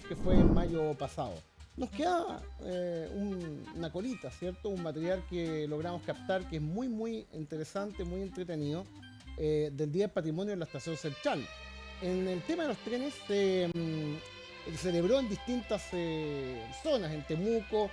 que fue en mayo pasado. Nos queda una colita, ¿cierto? Un material que logramos captar que es muy, muy interesante, muy entretenido, del Día del Patrimonio en la Estación Central. En el tema de los trenes se celebró en distintas zonas, en Temuco,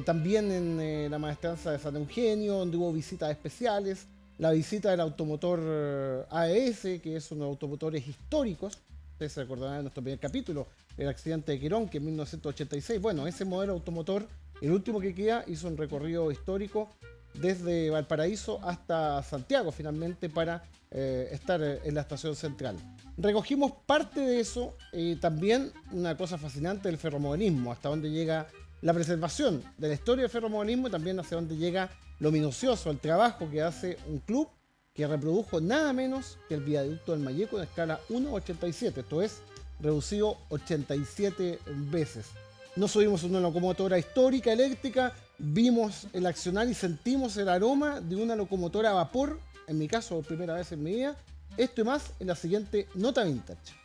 también en la Maestranza de San Eugenio, donde hubo visitas especiales, la visita del automotor AES, que es uno de los automotores históricos. Ustedes se recordarán en nuestro primer capítulo, el accidente de Quirón, que en 1986, bueno, ese modelo automotor, el último que queda, hizo un recorrido histórico desde Valparaíso hasta Santiago, finalmente, para estar en la estación central. Recogimos parte de eso y también una cosa fascinante del ferromodelismo, hasta dónde llega la preservación de la historia del ferromodelismo y también hacia dónde llega lo minucioso, el trabajo que hace un club que reprodujo nada menos que el viaducto del Mayeco en escala 1,87, esto es, reducido 87 veces. Nos subimos en una locomotora histórica eléctrica, vimos el accionar y sentimos el aroma de una locomotora a vapor, en mi caso por primera vez en mi vida. Esto y más en la siguiente Nota Vintage.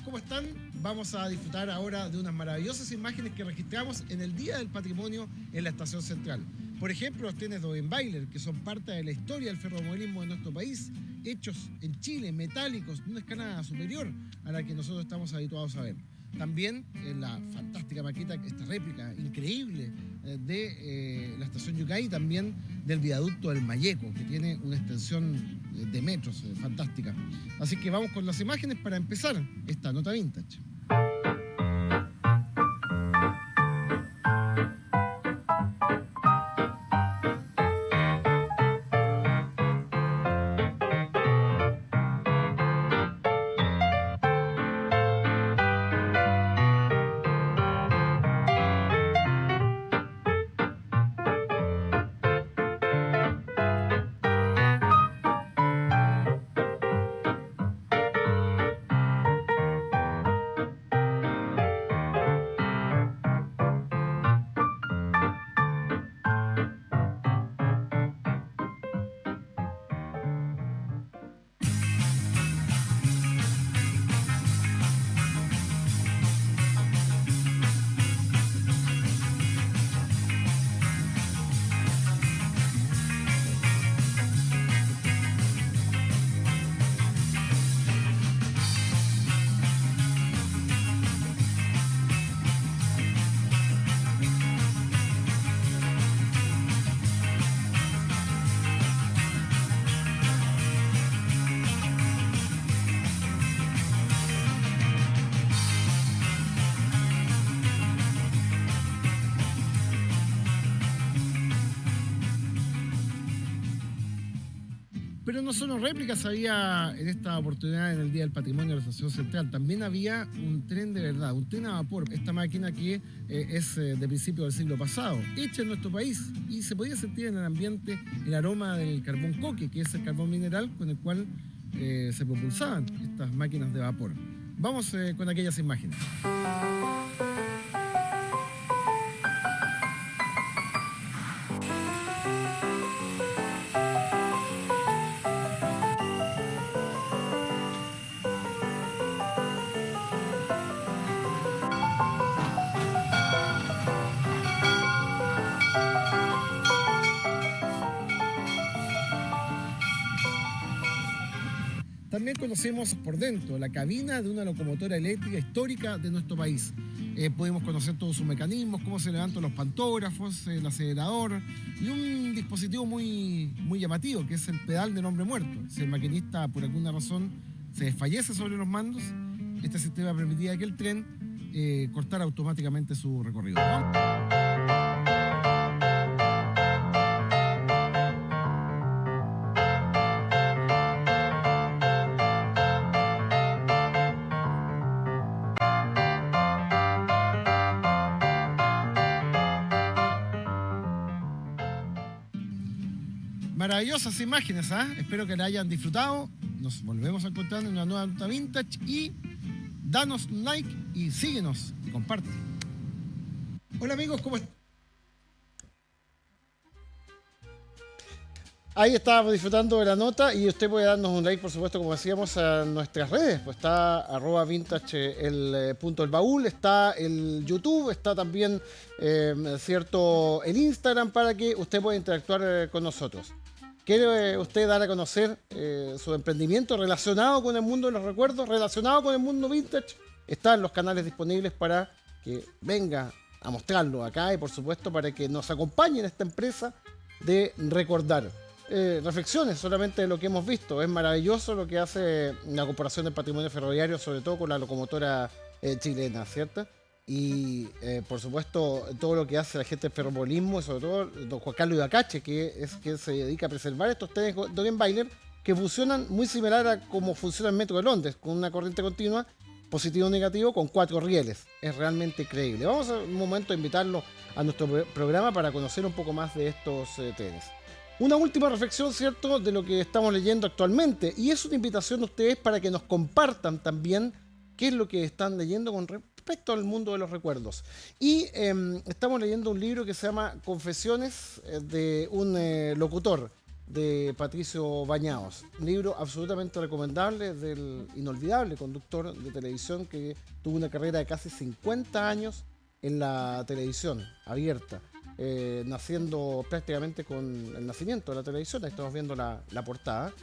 ¿Cómo están? Vamos a disfrutar ahora de unas maravillosas imágenes que registramos en el Día del Patrimonio en la Estación Central. Por ejemplo, los trenes de Obenbailer, que son parte de la historia del ferromodelismo de nuestro país, hechos en Chile, metálicos, de una escala superior a la que nosotros estamos habituados a ver. También la fantástica maqueta, esta réplica increíble de la estación Yucay, y también del viaducto del Mayeco, que tiene una extensión de metros fantástica. Así que vamos con las imágenes para empezar esta Nota Vintage. Pero no solo réplicas había en esta oportunidad en el Día del Patrimonio de la Estación Central, también había un tren de verdad, un tren a vapor, esta máquina que es de principio del siglo pasado, hecha en nuestro país, y se podía sentir en el ambiente el aroma del carbón coque, que es el carbón mineral con el cual se propulsaban estas máquinas de vapor. Vamos con aquellas imágenes. También conocemos por dentro la cabina de una locomotora eléctrica histórica de nuestro país. Pudimos conocer todos sus mecanismos, cómo se levantan los pantógrafos, el acelerador y un dispositivo muy llamativo, que es el pedal del hombre muerto. Si el maquinista por alguna razón se desfallece sobre los mandos, este sistema permitía que el tren cortara automáticamente su recorrido. ¿No? Maravillosas imágenes, ¿eh? Espero que la hayan disfrutado. Nos volvemos a encontrar en una nueva Nota Vintage y danos un like y síguenos y comparte. Hola amigos, ¿cómo están? Ahí estábamos disfrutando de la nota y usted puede darnos un like, por supuesto, como decíamos, a nuestras redes. Pues está @vintage el punto del baúl, está el YouTube, está también cierto el Instagram para que usted pueda interactuar con nosotros. ¿Quiere usted dar a conocer su emprendimiento relacionado con el mundo de los recuerdos, relacionado con el mundo vintage? Están los canales disponibles para que venga a mostrarlo acá y por supuesto para que nos acompañe en esta empresa de recordar. Reflexiones solamente de lo que hemos visto. Es maravilloso lo que hace la Corporación del Patrimonio Ferroviario, sobre todo con la locomotora chilena, ¿cierto? Y por supuesto todo lo que hace la gente del ferropolismo y sobre todo don Juan Carlos Ibacache, que es quien se dedica a preservar estos trenes Dogenbailer que funcionan muy similar a cómo funciona el metro de Londres, con una corriente continua, positivo o negativo, con 4 rieles. Es realmente creíble. Vamos a un momento a invitarlo a nuestro programa para conocer un poco más de estos trenes. Una última reflexión, ¿cierto?, de lo que estamos leyendo actualmente. Y es una invitación a ustedes para que nos compartan también qué es lo que están leyendo con respecto al mundo de los recuerdos. Y estamos leyendo un libro que se llama Confesiones de un locutor, de Patricio Bañados. Un libro absolutamente recomendable del inolvidable conductor de televisión que tuvo una carrera de casi 50 años en la televisión abierta. Naciendo prácticamente con el nacimiento de la televisión. Ahí estamos viendo la portada.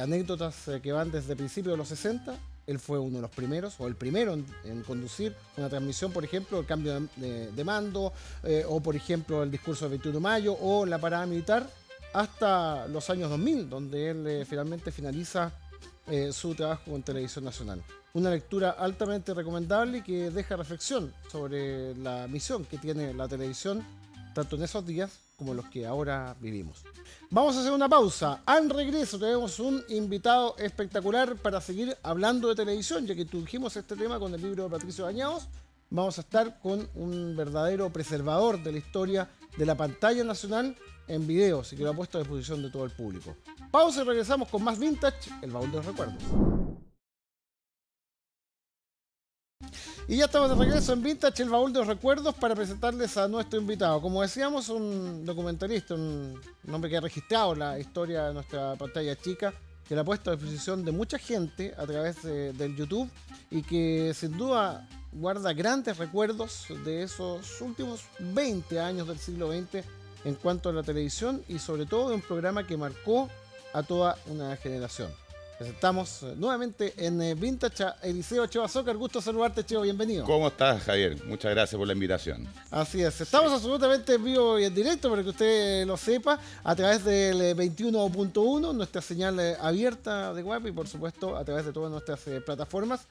Anécdotas que van desde principios de los 60. Él fue uno de los primeros, o el primero en conducir una transmisión, por ejemplo, el cambio de mando, o por ejemplo el discurso del 21 de mayo, o la parada militar, hasta los años 2000, donde él finalmente finaliza su trabajo con Televisión Nacional. Una lectura altamente recomendable y que deja reflexión sobre la misión que tiene la televisión tanto en esos días como los que ahora vivimos. Vamos a hacer una pausa. Al regreso tenemos un invitado espectacular para seguir hablando de televisión, ya que introdujimos este tema con el libro de Patricio Bañados. Vamos a estar con un verdadero preservador de la historia de la pantalla nacional en videos y que lo ha puesto a disposición de todo el público. Pausa y regresamos con más Vintage, el baúl de los recuerdos. Y ya estamos de regreso en Vintage, el baúl de los recuerdos, para presentarles a nuestro invitado. Como decíamos, un documentalista, un hombre que ha registrado la historia de nuestra pantalla chica, que la ha puesto a disposición de mucha gente a través del YouTube y que sin duda guarda grandes recuerdos de esos últimos 20 años del siglo XX en cuanto a la televisión y sobre todo de un programa que marcó a toda una generación. Estamos nuevamente en Vintage a Eliseo Cheo Azócar. Gusto saludarte, Cheo, bienvenido. ¿Cómo estás, Javier? Muchas gracias por la invitación. Así es, estamos absolutamente en vivo y en directo para que usted lo sepa a través del 21.1, nuestra señal abierta de web y por supuesto a través de todas nuestras plataformas.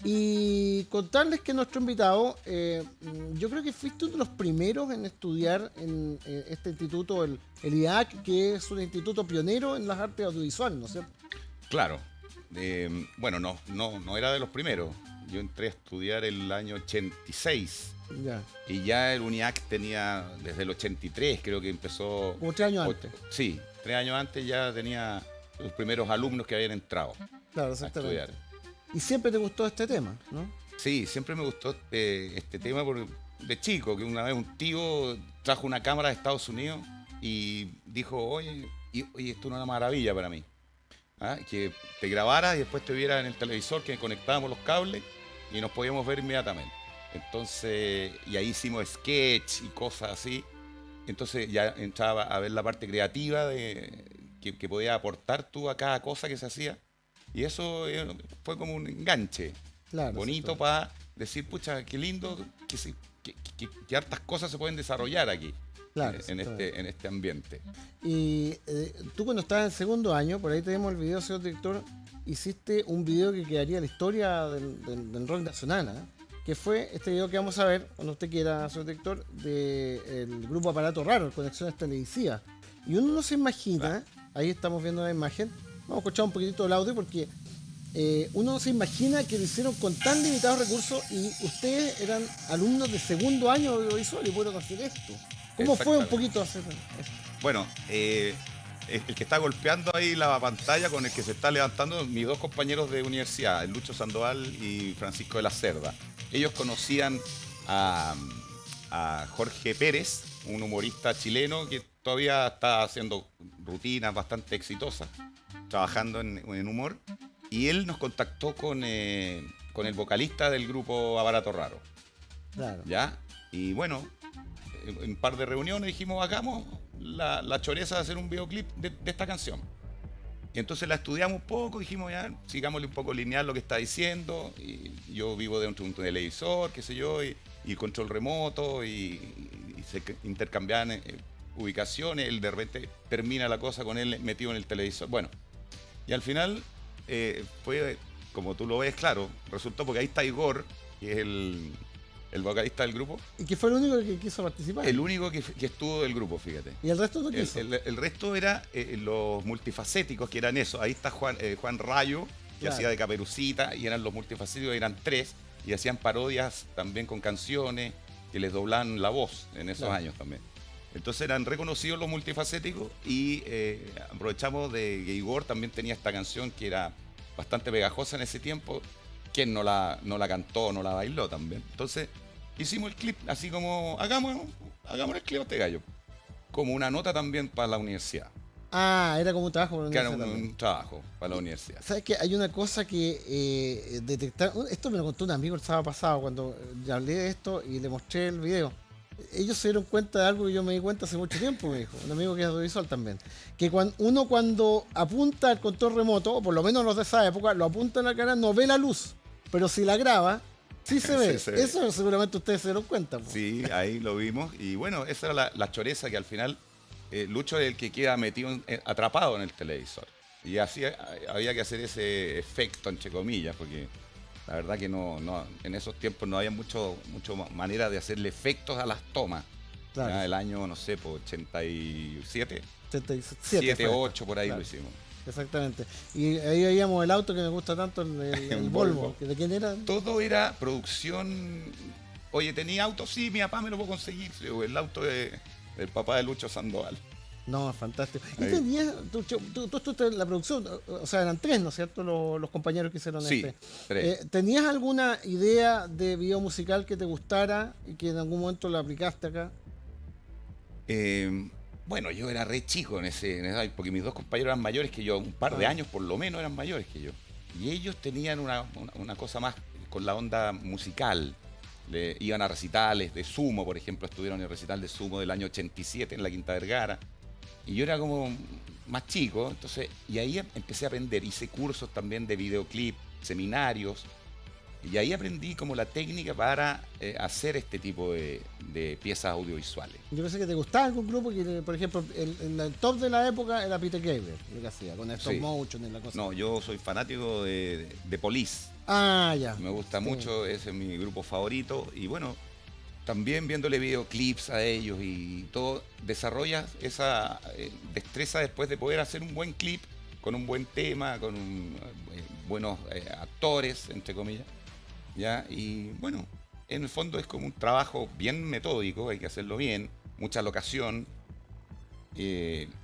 Y contarles que nuestro invitado, yo creo que fuiste uno de los primeros en estudiar en este instituto, el IAC, que es un instituto pionero en las artes audiovisuales, ¿no es cierto? Claro. Bueno, no era de los primeros. Yo entré a estudiar el año 86. Ya. Y ya el UNIAC tenía, desde el 83 creo que empezó... Como 3 años antes. Sí, 3 años antes ya tenía los primeros alumnos que habían entrado. Claro, exactamente. A estudiar. Y siempre te gustó este tema, ¿no? Sí, siempre me gustó este tema de chico, que una vez un tío trajo una cámara de Estados Unidos y dijo, oye, esto es una maravilla para mí. Que te grabara y después te viera en el televisor, que conectábamos los cables y nos podíamos ver inmediatamente. Entonces, y ahí hicimos sketch y cosas así. Entonces ya entraba a ver la parte creativa que podía aportar tú a cada cosa que se hacía. Y eso fue como un enganche. Claro, bonito para decir, pucha, qué lindo que hartas cosas se pueden desarrollar aquí. Claro, en este ambiente. Y tú cuando estabas en segundo año, por ahí tenemos el video, señor director, hiciste un video que quedaría en la historia del rock nacional, ¿eh? Que fue este video que vamos a ver, cuando usted quiera, señor director, del grupo Aparato Raro, Conexiones Televisivas. Y uno no se imagina, ahí estamos viendo la imagen, vamos a escuchar un poquitito el audio porque uno no se imagina que lo hicieron con tan limitados recursos y ustedes eran alumnos de segundo año de audiovisual y pudieron hacer esto. ¿Cómo fue un poquito hacer esto? Bueno, el que está golpeando ahí la pantalla con el que se está levantando, mis dos compañeros de universidad, Lucho Sandoval y Francisco de la Cerda. Ellos conocían a Jorge Pérez, un humorista chileno que todavía está haciendo rutinas bastante exitosas, trabajando en humor. Y él nos contactó con el vocalista del grupo Aparato Raro. Claro. ¿Ya? Y bueno, en un par de reuniones dijimos, hagamos la choreza de hacer un videoclip de esta canción. Y entonces la estudiamos un poco, dijimos, ya, sigámosle un poco lineal lo que está diciendo. Y yo vivo dentro de un televisor, qué sé yo, y control remoto, y se intercambiaban ubicaciones. Él de repente termina la cosa con él metido en el televisor. Bueno, y al final fue, como tú lo ves, claro, resultó porque ahí está Igor, que es el vocalista del grupo. Y que fue el único que quiso participar. El único que estuvo del grupo, fíjate. Y el resto no quiso. El resto era los multifacéticos, que eran eso. Ahí está Juan Rayo, que Claro. hacía de Caperucita, y eran los multifacéticos, eran 3, y hacían parodias también con canciones que les doblaban la voz en esos Claro. años también. Entonces eran reconocidos los multifacéticos y aprovechamos de que Igor también tenía esta canción que era bastante pegajosa en ese tiempo. ¿Quién no la cantó, no la bailó también? Entonces hicimos el clip así como, hagamos el clip a este gallo. Como una nota también para la universidad. Ah, era como un trabajo para la Que era universidad también. un trabajo para la universidad. ¿Sabes qué? Hay una cosa que detectar. Esto me lo contó un amigo el sábado pasado cuando le hablé de esto y le mostré el video. Ellos se dieron cuenta de algo que yo me di cuenta hace mucho tiempo, me dijo. Un amigo que es audiovisual también. Que cuando apunta al control remoto, o por lo menos los de esa época, lo apunta en la cara, no ve la luz. Pero si la graba, sí se ve. Sí se ve. Eso seguramente ustedes se dieron cuenta. Po. Sí, ahí lo vimos. Y bueno, esa era la choreza que al final Lucho es el que queda metido, atrapado en el televisor. Y así había que hacer ese efecto, entre comillas, porque la verdad que no en esos tiempos no había mucho manera de hacerle efectos a las tomas. Claro. Ya el año, no sé, por 87, 77 7, fue 8, por ahí Claro. lo hicimos. Exactamente. Y ahí veíamos el auto que me gusta tanto, el El Volvo. Volvo. ¿De quién era? Todo era producción. Oye, ¿tenía auto? Sí, mi papá me lo puedo conseguir. Sí, el auto del papá de Lucho Sandoval. No, fantástico. ¿Y Ahí. tenías, tú estuviste en la producción? O sea, eran 3, ¿no es cierto? Los compañeros que hicieron Sí, este. 3. ¿Tenías alguna idea de video musical que te gustara y que en algún momento la aplicaste acá? Bueno, yo era re chico en esa, porque mis dos compañeros eran mayores que yo, un par de Ah. años por lo menos eran mayores que yo. Y ellos tenían una cosa más con la onda musical. Iban a recitales de Sumo, por ejemplo, estuvieron en el recital de Sumo del año 87 en la Quinta Vergara. Y yo era como más chico, entonces, y ahí empecé a aprender. Hice cursos también de videoclip, seminarios. Y ahí aprendí como la técnica para hacer este tipo de piezas audiovisuales. Yo pensé que te gustaba algún grupo que, por ejemplo, el top de la época era Peter Gabriel, lo que hacía, con stop Sí. motion y la cosa. No, yo soy fanático de Police. Ah, ya. Me gusta Sí. mucho, ese es mi grupo favorito. Y bueno, también viéndole videoclips a ellos y todo, desarrollas esa destreza después de poder hacer un buen clip con un buen tema, con buenos actores, entre comillas. ¿Ya? Y bueno, en el fondo es como un trabajo bien metódico, hay que hacerlo bien, mucha locación,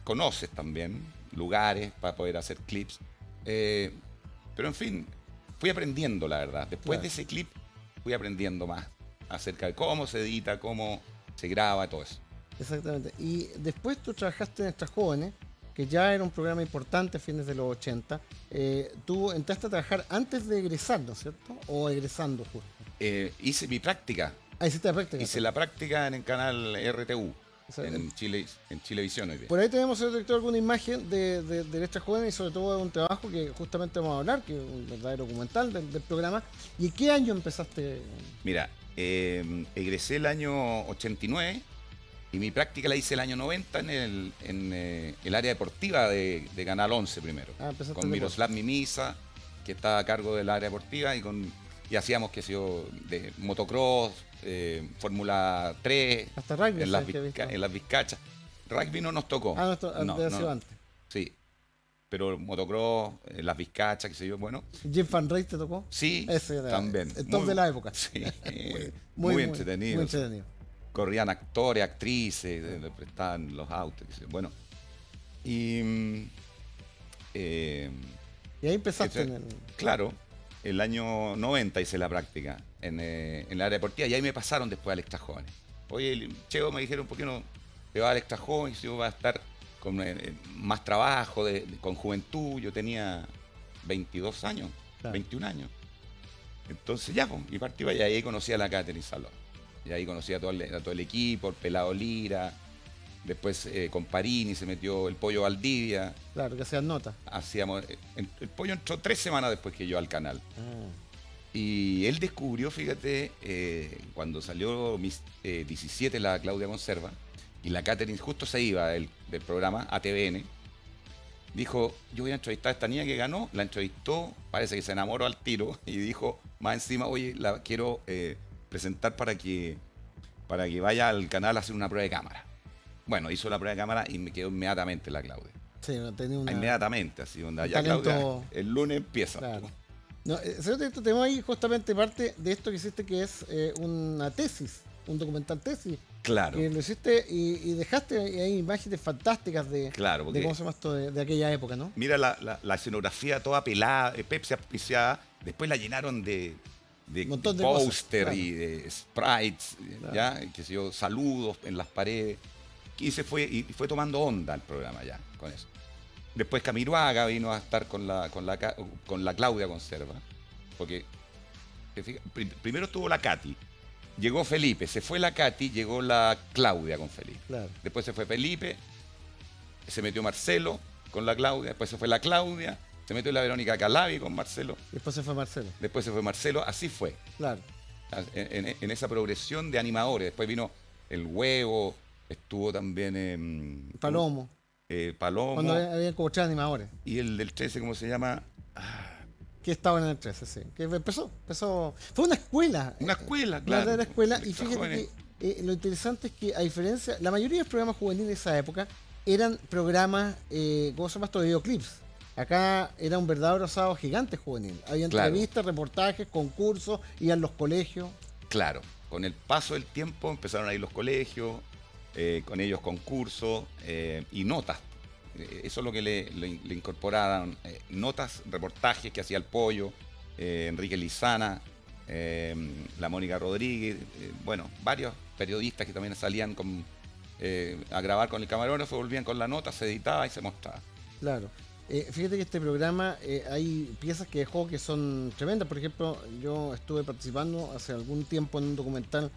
conoces también lugares para poder hacer clips. Pero en fin, fui aprendiendo, la verdad. Después Claro. de ese clip fui aprendiendo más acerca de cómo se edita, cómo se graba, todo eso. Exactamente. Y después tú trabajaste en Extra Jóvenes, que ya era un programa importante a fines de los 80. Tú entraste a trabajar antes de egresar, ¿no es cierto? O egresando justo. Hice mi práctica, Ah, hiciste la práctica. hice la práctica en el canal RTU, O sea, en Chilevisión hoy día. Por ahí tenemos, señor director, alguna imagen de Extra Jóvenes y sobre todo de un trabajo que justamente vamos a hablar, que es un verdadero documental del programa. ¿Y en qué año empezaste? Mira, egresé el año 89 y mi práctica la hice el año 90 en el área deportiva de Canal 11 primero. Ah, empezaste Con en Miroslav Mimisa, que estaba a cargo del área deportiva, y hacíamos, qué sé yo, de motocross, Fórmula 3, Hasta rugby, en las, ¿sabes? Que he visto. en las Vizcachas. Rugby no nos tocó. Ah, no, esto No, debe haber no. sido antes. Sí, pero motocross, las Vizcachas, qué sé yo, bueno, Jim Van Rey te tocó. sí, Ese era también. el top de la época. Sí, Muy entretenido. Muy entretenido. Corrían actores, actrices, le prestaban los autos, qué sé yo. Bueno. Y Y ahí empezaste ese- en el... claro, el año 90 hice la práctica en el área deportiva y ahí me pasaron después al Extra Jóvenes. Oye, Cheo, me dijeron, ¿por qué no te vas al Extra Jóvenes? Yo voy a estar con más trabajo, con juventud. Yo tenía 22 años, Claro. 21 años. Entonces ya, pues, y partí para allá, y ahí conocí a la Catherine Salón. Y ahí conocí a todo el equipo, el Pelado Lira. Después con Parini se metió el Pollo Valdivia. Claro, que sean notas. Hacíamos, el Pollo entró 3 semanas después que yo al canal. Ah, Y él descubrió, fíjate, cuando salió Mis 17 la Claudia Conserva, y la Catherine justo se iba del programa a TVN, dijo, yo voy a entrevistar a esta niña que ganó, la entrevistó, parece que se enamoró al tiro, y dijo, más encima, oye, la quiero presentar para que vaya al canal a hacer una prueba de cámara. Bueno, hizo la prueba de cámara y me quedó inmediatamente la Claudia. sí, tenía una... Inmediatamente, así, onda, un ya talento- Claudia, el lunes empieza. Claro. No, este tema ahí justamente parte de esto que hiciste, que es una tesis, un documental tesis, Claro, que lo hiciste y dejaste ahí imágenes fantásticas claro, de porque cómo se llama esto, de aquella época, ¿no? mira la escenografía toda pelada, Pepsi auspiciada, después la llenaron de Montón de cosas, póster claro. y de sprites, Claro. ya, qué sé yo, saludos en las paredes, y fue tomando onda el programa ya, con eso. Después Camiroaga vino a estar con la Claudia Conserva, porque primero estuvo la Katy, llegó Felipe, se fue la Katy, llegó la Claudia con Felipe. Claro. Después se fue Felipe, se metió Marcelo con la Claudia, después se fue la Claudia, se metió la Verónica Calabi con Marcelo, Después se fue Marcelo. después se fue Marcelo, así fue, Claro. en esa progresión de animadores. Después vino el Huevo, estuvo también Palomo. Palomo, Cuando había como 3 animadores. y el del 13, ¿cómo se llama? Que estaban en el 13, sí. Que empezó. Fue una escuela. Una escuela, Una claro. verdadera escuela. Y Nuestros fíjate jóvenes. que lo interesante es que, a diferencia, la mayoría de los programas juveniles de esa época eran programas, ¿cómo se llama esto? De videoclips. Acá era un verdadero asado gigante juvenil. Había Claro. entrevistas, reportajes, concursos, iban los colegios. Claro, con el paso del tiempo empezaron a ir los colegios, con ellos concursos y notas. Eso es lo que le incorporaron, notas, reportajes que hacía el Pollo, Enrique Lizana, la Mónica Rodríguez, bueno, varios periodistas que también salían a grabar con el camarógrafo, volvían con la nota, se editaba y se mostraba. Claro. Fíjate que este programa hay piezas que dejó que son tremendas. Por ejemplo, yo estuve participando hace algún tiempo en un documental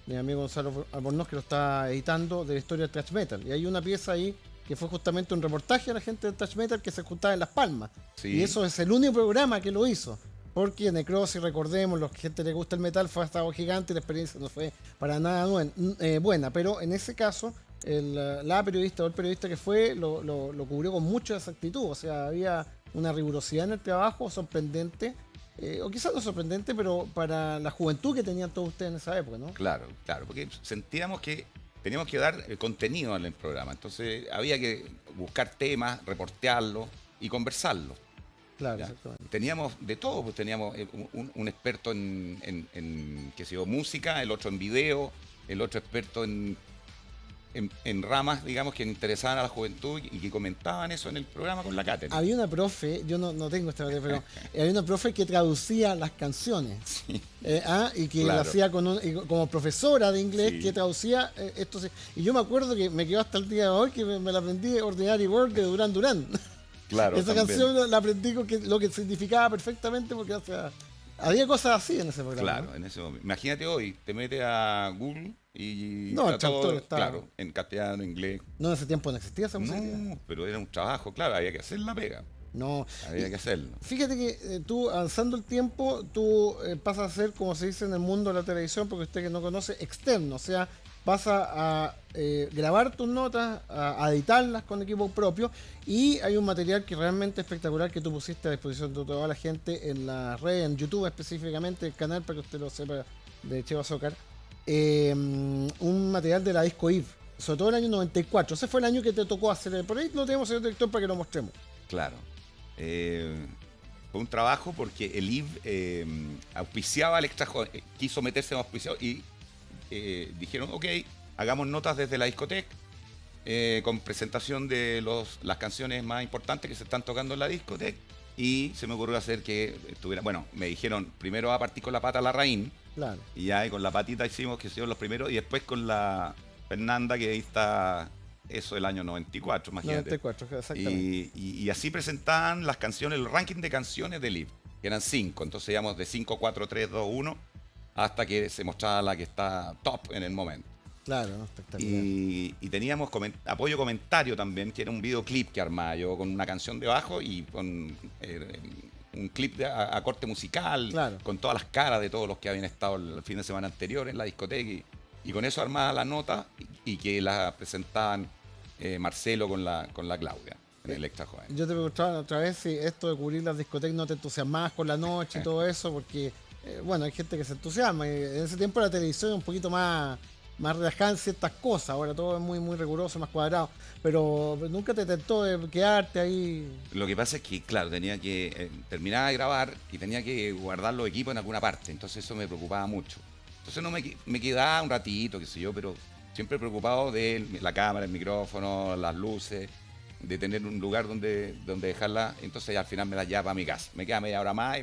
de mi amigo Gonzalo Albornoz, que lo está editando, de la historia del thrash metal. Y hay una pieza ahí que fue justamente un reportaje a la gente del thrash metal que se juntaba en Las Palmas. Sí. Y eso es el único programa que lo hizo. Porque Necrosis, recordemos, los que gente le gusta el metal, fue hasta gigante y la experiencia no fue para nada buena. Pero en ese caso, la periodista o el periodista que fue lo cubrió con mucha exactitud. O sea, había una rigurosidad en el trabajo sorprendente. O quizás no sorprendente, pero para la juventud que tenían todos ustedes en esa época, ¿no? Claro, claro, porque sentíamos que teníamos que dar contenido en el programa. Entonces había que buscar temas, reportearlos y conversarlos. Claro, ¿Ya? exactamente. Teníamos de todo, pues teníamos un experto en qué sé yo, música, el otro en video, el otro experto en ramas, digamos, que interesaban a la juventud y que comentaban eso en el programa con la cátedra. Había una profe, yo no tengo esta materia, pero había una profe que traducía las canciones. Sí. Y que Claro. lo hacía como profesora de inglés, Sí. que traducía esto. Y yo me acuerdo que me quedó hasta el día de hoy que me la aprendí de Ordinary World de Duran Duran. Claro, Esa también. canción la aprendí con lo que significaba perfectamente, porque o sea, había cosas así en ese programa. Claro, ¿no? en ese momento. Imagínate hoy, te metes a Google y No, el está todo, traductor está- claro, en castellano, inglés. No, en ese tiempo no existía esa posibilidad. No, pero era un trabajo, claro, había que hacer la pega, No. había que hacerlo. Fíjate que tú, avanzando el tiempo, tú pasas a ser, como se dice en el mundo de la televisión, porque usted que no conoce, externo. O sea, vas a grabar tus notas, a editarlas con equipo propio, y hay un material que realmente espectacular que tú pusiste a disposición de toda la gente en la red, en YouTube específicamente, el canal, para que usted lo sepa, de Cheva Azócar. Un material de la disco Eve, sobre todo el año 94. Ese fue el año que te tocó hacer. Por ahí no tenemos señor director para que lo mostremos. Claro. Fue un trabajo porque el IV auspiciaba al extra joven, quiso meterse en auspiciado y dijeron, ok, hagamos notas desde la discoteca con presentación de las canciones más importantes que se están tocando en la discoteca. Y se me ocurrió hacer que estuviera, bueno, me dijeron, primero va a partir con la pata Larraín, Claro. y ya con la patita hicimos que hicieron los primeros, y después con la Fernanda, que ahí está eso el año 94, imagínate. 94, exactamente. Y así presentaban las canciones, el ranking de canciones del IF, que eran 5. Entonces íbamos de 5, 4, 3, 2, 1, hasta que se mostraba la que está top en el momento. Claro, ¿no? Espectacular. Y teníamos apoyo comentario también, que era un videoclip que armaba yo con una canción debajo y con un clip a corte musical, Claro. con todas las caras de todos los que habían estado el fin de semana anterior en la discoteca. Y con eso armaba la nota y que la presentaban Marcelo con la Claudia en el Extra Joven. Yo te preguntaba otra vez si esto de cubrir las discotecas no te entusiasmabas con la noche y todo eso, porque, bueno, hay gente que se entusiasma. Y en ese tiempo la televisión era un poquito más relajada en ciertas cosas. Ahora todo es muy, muy riguroso, más cuadrado. Pero nunca te tentó de quedarte ahí. Lo que pasa es que, claro, tenía que terminar de grabar y tenía que guardar los equipos en alguna parte. Entonces eso me preocupaba mucho. Entonces no me quedaba un ratito, qué sé yo, pero siempre preocupado de la cámara, el micrófono, las luces, de tener un lugar donde dejarla. Entonces al final me la llevaba para mi casa. Me quedaba media hora más y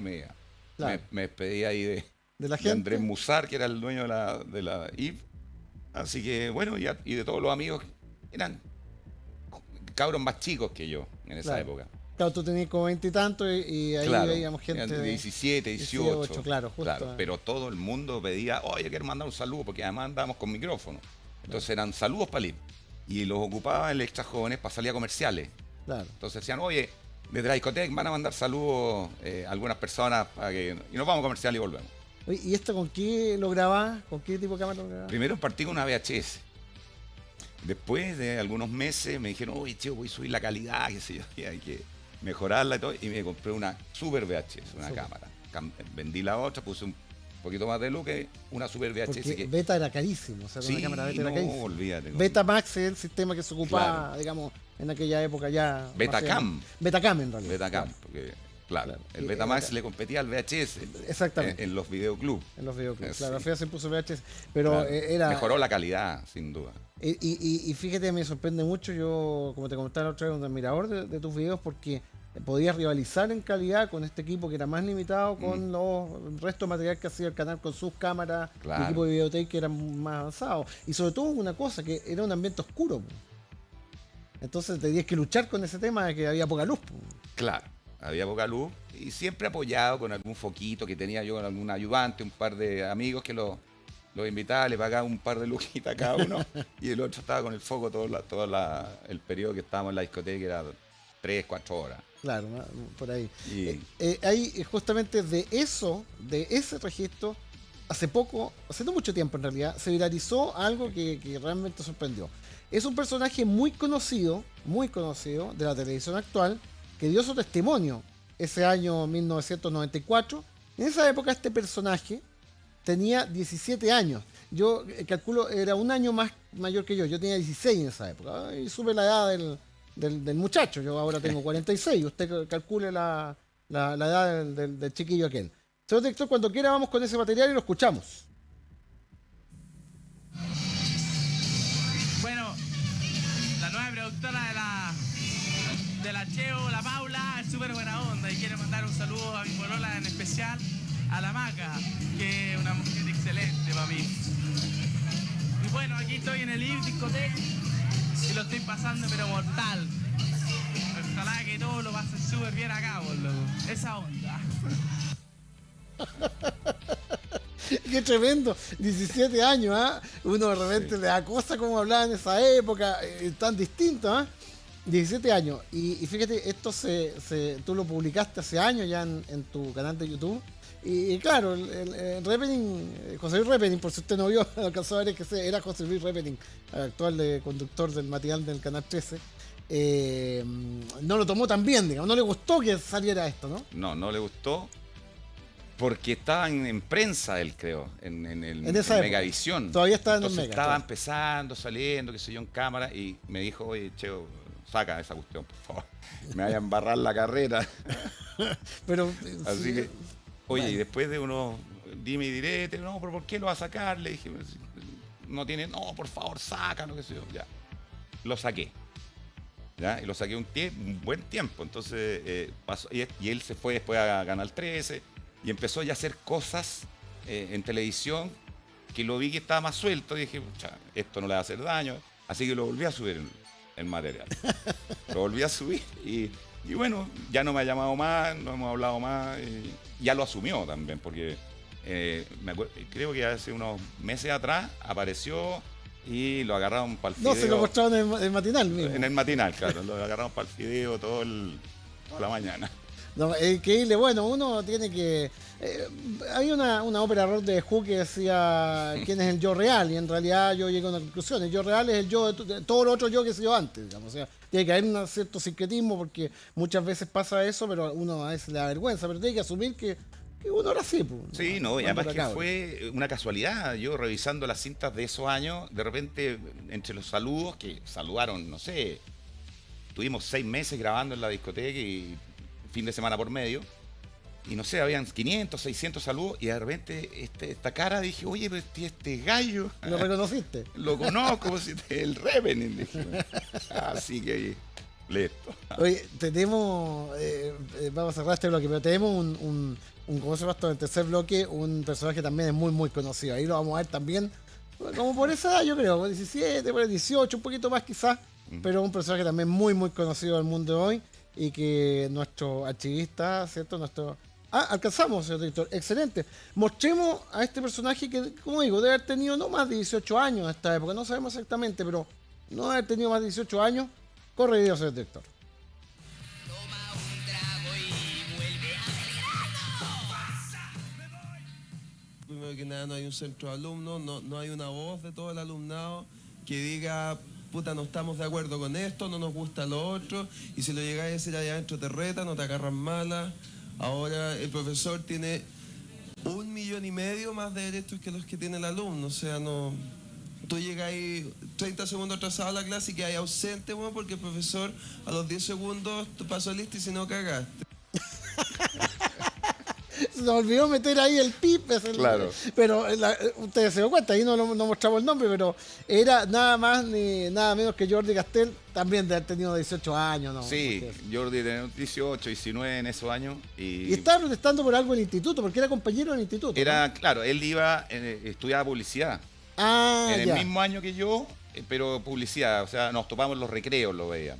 Claro. me despedí ahí De la de gente. Andrés Musar, que era el dueño de la IF. Así que bueno, y de todos los amigos, eran cabros más chicos que yo en esa Claro. época. Claro, tú tenías como 20 y tanto y ahí Claro, veíamos gente eran de de 17, 18. claro, justo. Pero todo el mundo pedía, oye, quiero mandar un saludo, porque además andábamos con micrófono. Entonces eran saludos para ir. Y los ocupaba el Extra Jóvenes para salir a comerciales. Claro. Entonces decían, oye, desde la discoteca van a mandar saludos algunas personas y nos vamos a comercial y volvemos. Oye, ¿y esto con qué lo grabás? ¿Con qué tipo de cámara lo grabás? Primero partí con una VHS. Después de algunos meses me dijeron, oye, tío, voy a subir la calidad, qué sé yo, y hay que mejorarla y todo. Y me compré una Super VHS, una Super. cámara. Vendí la otra, puse un poquito más de luz que una Super VHS. Porque Que, Beta era carísimo, o sea, sí, una cámara Beta era no, carísimo. olvídate. Betamax es el sistema que se ocupaba, Claro. digamos, en aquella época ya. Betacam. Betacam en realidad. Betacam, Claro, porque, claro, Claro. el Y Betamax era- le competía al VHS Exactamente. en los videoclubs. En los videoclips. Sí. Claro, al final se puso VHS. Pero Claro. era. Mejoró la calidad, sin duda. Y fíjate, me sorprende mucho. Yo, como te comentaba la otra vez, un admirador de tus videos porque podías rivalizar en calidad con este equipo que era más limitado con los restos de material que hacía el canal con sus cámaras, Claro. el equipo de videotape que eran más avanzados. Y sobre todo una cosa, que era un ambiente oscuro. Po. Entonces tenías que luchar con ese tema de que había poca luz. Po. Claro, había poca luz y siempre apoyado con algún foquito que tenía yo con algún ayudante, un par de amigos que los invitaba, le pagaba un par de lujitas a cada uno y el otro estaba con el foco todo el periodo que estábamos en la discoteca, que era 3, 4 horas. Claro, ¿no? Por ahí. Y Ahí justamente de ese registro, hace no mucho tiempo en realidad, se viralizó algo que realmente sorprendió. Es un personaje muy conocido de la televisión actual, que dio su testimonio ese año 1994. En esa época este personaje tenía 17 años. Yo calculo, era un año más mayor que yo tenía 16 en esa época. Y supe la edad del muchacho, yo ahora tengo 46. Usted calcule la edad del chiquillo aquel. Señor director, cuando quiera vamos con ese material y lo escuchamos. Bueno, la nueva productora de la Cheo, la Paula, es súper buena onda y quiere mandar un saludo a mi polola, en especial a la Maca, que es una mujer excelente para mí. Y bueno, aquí estoy en el IF Discoteca y lo estoy pasando pero mortal. Ojalá que todos lo pasen súper bien acá, por loco. Esa onda. Qué tremendo, 17 años, ¿ah? Uno de repente le da cosa como hablaba en esa época, tan distinto, ¿ah? 17 años. Y fíjate, esto tú lo publicaste hace años ya en tu canal de YouTube. Y claro, el Repening, José Luis Repening, por si usted no vio, lo alcanzó a ver, es que era José Luis Repening, actual conductor del matinal del Canal 13. No lo tomó tan bien, digamos, no le gustó que saliera esto, ¿no? no le gustó porque estaba en prensa él, creo, en esa época. Megavisión. Todavía estaba en el Entonces Mega, estaba claro. empezando, saliendo, qué sé yo, en cámara y me dijo, oye, Cheo, saca esa cuestión, por favor. Me vaya a embarrar la carrera. Pero Así sí, que, oye, bueno. y después de unos dime y direte, no, pero ¿por qué lo va a sacar? Le dije, no tiene, no, por favor, sácalo, qué sé yo, ya. Lo saqué. ¿Ya? Y lo saqué un buen tiempo. Entonces pasó, y él se fue después a Canal 13 y empezó ya a hacer cosas en televisión que lo vi que estaba más suelto y dije, pucha, esto no le va a hacer daño. Así que lo volví a subir el material. Lo volví a subir y bueno, ya no me ha llamado más, no hemos hablado más. Ya lo asumió también, porque creo que hace unos meses atrás apareció y lo agarraron para el No, fideo. se lo mostraron en el matinal mismo. En el matinal, claro, lo agarraron para el fideo toda la mañana. No, es increíble. Bueno, uno tiene que... hay una ópera rock de Who que decía quién es el yo real, y en realidad yo llegué a una conclusión. El yo real es el yo de todo lo otro yo que he sido antes, digamos. O sea, tiene que haber un cierto sincretismo, porque muchas veces pasa eso, pero uno a veces le da vergüenza, pero tiene que asumir que uno era así. Pues, Sí, no, y además que fue una casualidad. Yo revisando las cintas de esos años, de repente, entre los saludos, que saludaron, no sé, tuvimos 6 meses grabando en la discoteca y fin de semana por medio, y no sé, habían 500, 600 saludos, y de repente esta cara dije, oye, pero este gallo... ¿Lo reconociste? Lo conozco, pues, el Revenant, dije. Así que, listo. Oye, tenemos... vamos a cerrar este bloque, pero tenemos ¿cómo se llama esto? En el tercer bloque, un personaje también es muy, muy conocido. Ahí lo vamos a ver también, como por esa edad, yo creo, por 17, por 18, un poquito más quizás, pero un personaje también muy, muy conocido del mundo de hoy, y que nuestro archivista, ¿cierto? Alcanzamos, señor director. Excelente. Mostremos a este personaje que, como digo, debe haber tenido no más de 18 años en esta época, no sabemos exactamente, pero no debe haber tenido más de 18 años. Corre video, señor director. Primero que nada, no hay un centro de alumnos, no hay una voz de todo el alumnado que diga, puta, no estamos de acuerdo con esto, no nos gusta lo otro, y si lo llegáis a decir allá adentro te retan, no te agarran mala. Ahora el profesor tiene 1,5 millones más de derechos que los que tiene el alumno, o sea, no... Tú llegáis 30 segundos atrasado a la clase y quedáis ausente, bueno, porque el profesor a los 10 segundos te pasó lista y si no cagaste. Se nos olvidó meter ahí el pip. Claro. Pero ustedes se dan cuenta, ahí no mostramos el nombre, pero era nada más ni nada menos que Jordi Castell, también de haber tenido 18 años, ¿no? Sí, Jordi tenía 18, 19 en esos años. Y estaba protestando por algo en el instituto, porque era compañero del instituto. Era, ¿no? claro, él estudiaba publicidad. En el mismo año que yo, pero publicidad, o sea, nos topamos en los recreos, lo veía.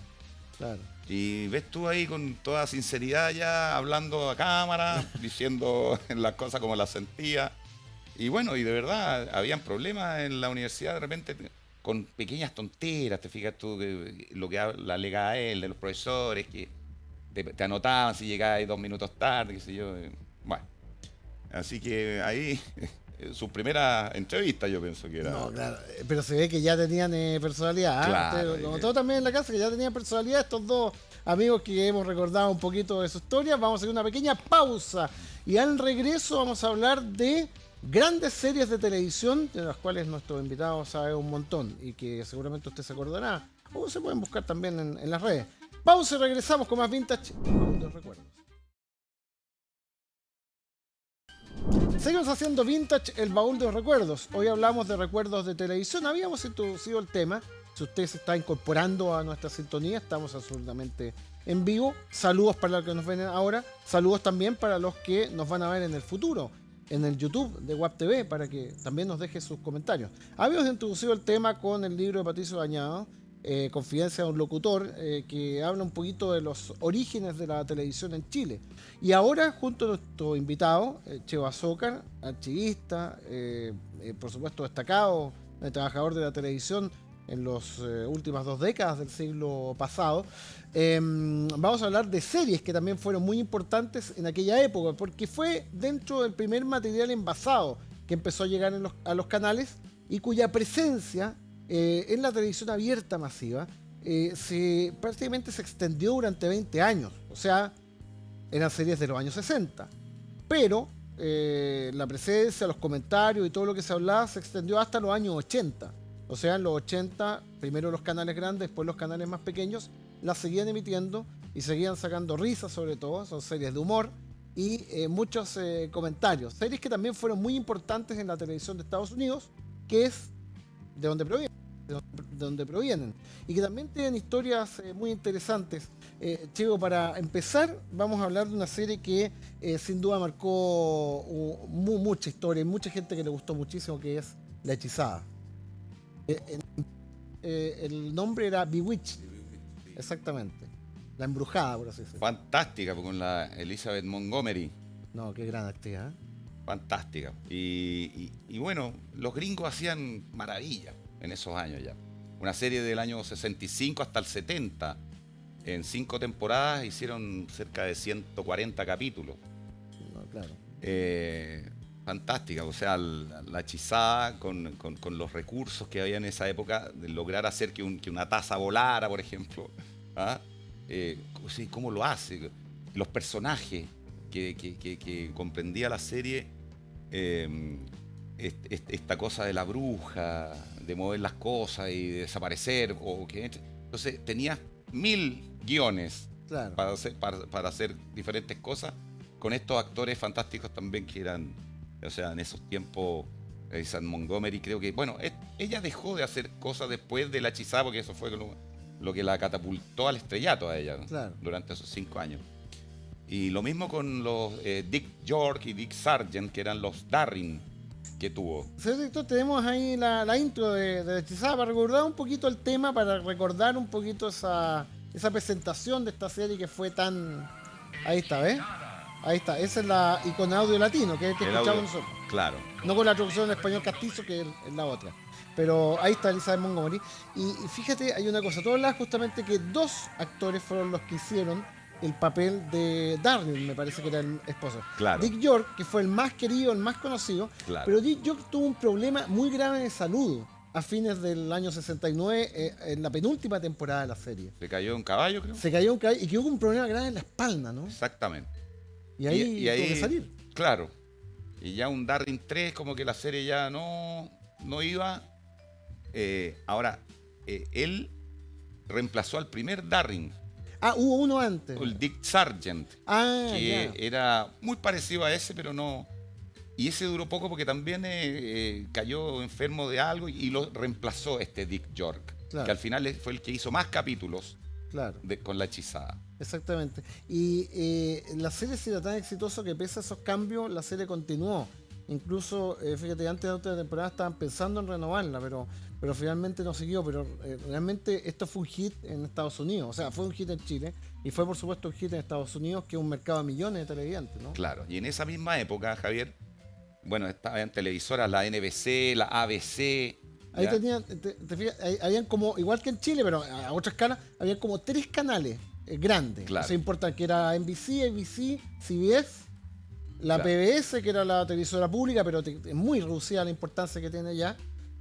Claro. Y ves tú ahí con toda sinceridad ya hablando a cámara, diciendo las cosas como las sentía. Y bueno, y de verdad, habían problemas en la universidad de repente con pequeñas tonteras, te fijas tú, lo que alega él, de los profesores, que te anotaban si llegabas 2 minutos tarde, qué sé yo. Bueno, así que ahí... Su primera entrevista, yo pienso que era. No, claro, pero se ve que ya tenían personalidad. Claro, Lo notó también en la casa, que ya tenían personalidad estos dos amigos que hemos recordado un poquito de su historia. Vamos a hacer una pequeña pausa y al regreso vamos a hablar de grandes series de televisión, de las cuales nuestro invitado sabe un montón y que seguramente usted se acordará, o se pueden buscar también en las redes. Pausa y regresamos con más Vintage y Baúl de Recuerdos. Seguimos haciendo Vintage, el baúl de los recuerdos. Hoy hablamos de recuerdos de televisión. Habíamos introducido el tema. Si usted se está incorporando a nuestra sintonía, estamos absolutamente en vivo. Saludos para los que nos ven ahora. Saludos también para los que nos van a ver en el futuro, en el YouTube de WAP TV, para que también nos deje sus comentarios. Habíamos introducido el tema con el libro de Patricio Dañado, Confidencia de un locutor, que habla un poquito de los orígenes de la televisión en Chile. Y ahora, junto a nuestro invitado, Cheo Azócar, archivista, por supuesto destacado, trabajador de la televisión en las últimas 2 décadas del siglo pasado, vamos a hablar de series que también fueron muy importantes en aquella época, porque fue dentro del primer material envasado que empezó a llegar a los canales y cuya presencia en la televisión abierta masiva prácticamente se extendió durante 20 años. O sea, eran series de los años 60. Pero la presencia, los comentarios y todo lo que se hablaba se extendió hasta los años 80. O sea, en los 80, primero los canales grandes, después los canales más pequeños, las seguían emitiendo y seguían sacando risas, sobre todo. Son series de humor y muchos comentarios. Series que también fueron muy importantes en la televisión de Estados Unidos, que es de donde provienen, y que también tienen historias muy interesantes. Chico, para empezar, vamos a hablar de una serie que sin duda marcó mucha historia y mucha gente que le gustó muchísimo, que es La Hechizada. El nombre era Bewitched, exactamente. La embrujada, por así decirlo. Fantástica, con la Elizabeth Montgomery. No, qué gran actriz, ¿eh? Fantástica. Y bueno, los gringos hacían maravillas en esos años ya. Una serie del año 65 hasta el 70. En 5 temporadas hicieron cerca de 140 capítulos. No, claro. Fantástica, o sea, la hechizada con los recursos que había en esa época, de lograr hacer que una taza volara, por ejemplo. ¿Ah? Sí, ¿cómo lo hace? Los personajes que comprendía la serie, esta cosa de la bruja, de mover las cosas y de desaparecer. Entonces tenías 1000 guiones Claro. para hacer diferentes cosas con estos actores fantásticos también que eran, o sea, en esos tiempos, Elizabeth Montgomery, creo que, bueno, ella dejó de hacer cosas después de la hechizada, porque eso fue lo que la catapultó al estrellato a ella, ¿no? Claro. Durante esos 5 años. Y lo mismo con los Dick York y Dick Sargent, que eran los Darrin que tuvo. Señor director, tenemos ahí la intro de la hechizada para recordar un poquito el tema, para recordar un poquito esa presentación de esta serie que fue tan... Ahí está, ¿ves? Ahí está, esa es la y con audio latino, que es el que El escuchamos audio, nosotros. claro. No con la traducción en español castizo, que es la otra. Pero ahí está Elizabeth Montgomery. Y fíjate, hay una cosa. Tú hablabas justamente que 2 actores fueron los que hicieron el papel de Darryl, me parece que era el esposo. Claro. Dick York, que fue el más querido, el más conocido. Claro. Pero Dick York tuvo un problema muy grave de salud a fines del año 69, en la penúltima temporada de la serie. Se cayó un caballo, creo. Se cayó un caballo y quedó con un problema grave en la espalda, ¿no? Exactamente. Y ahí tuvo que salir. Claro. Y ya un Darrin 3, como que la serie ya no iba. Ahora, él reemplazó al primer Darrin, Ah, hubo uno antes. el Dick Sargent, Ah, que ya. era muy parecido a ese, pero no. Y ese duró poco porque también cayó enfermo de algo y lo reemplazó este Dick York, Claro. que al final fue el que hizo más capítulos Claro. con la hechizada. Exactamente. Y la serie sí era tan exitosa que pese a esos cambios, la serie continuó. Incluso, fíjate, antes de la otra temporada estaban pensando en renovarla, pero finalmente no siguió. Pero realmente esto fue un hit en Estados Unidos. O sea, fue un hit en Chile y fue por supuesto un hit en Estados Unidos, que es un mercado de millones de televidentes, ¿no? Claro. Y en esa misma época, Javier, bueno, estaban televisoras, la NBC, la ABC. Ahí ¿ya? tenían, te fijas, habían como, igual que en Chile, pero a otra escala, habían como 3 canales grandes. Claro. O sea, importa que era NBC, ABC, CBS, la Claro. PBS, que era la televisora pública, pero es muy reducida la importancia que tiene ya.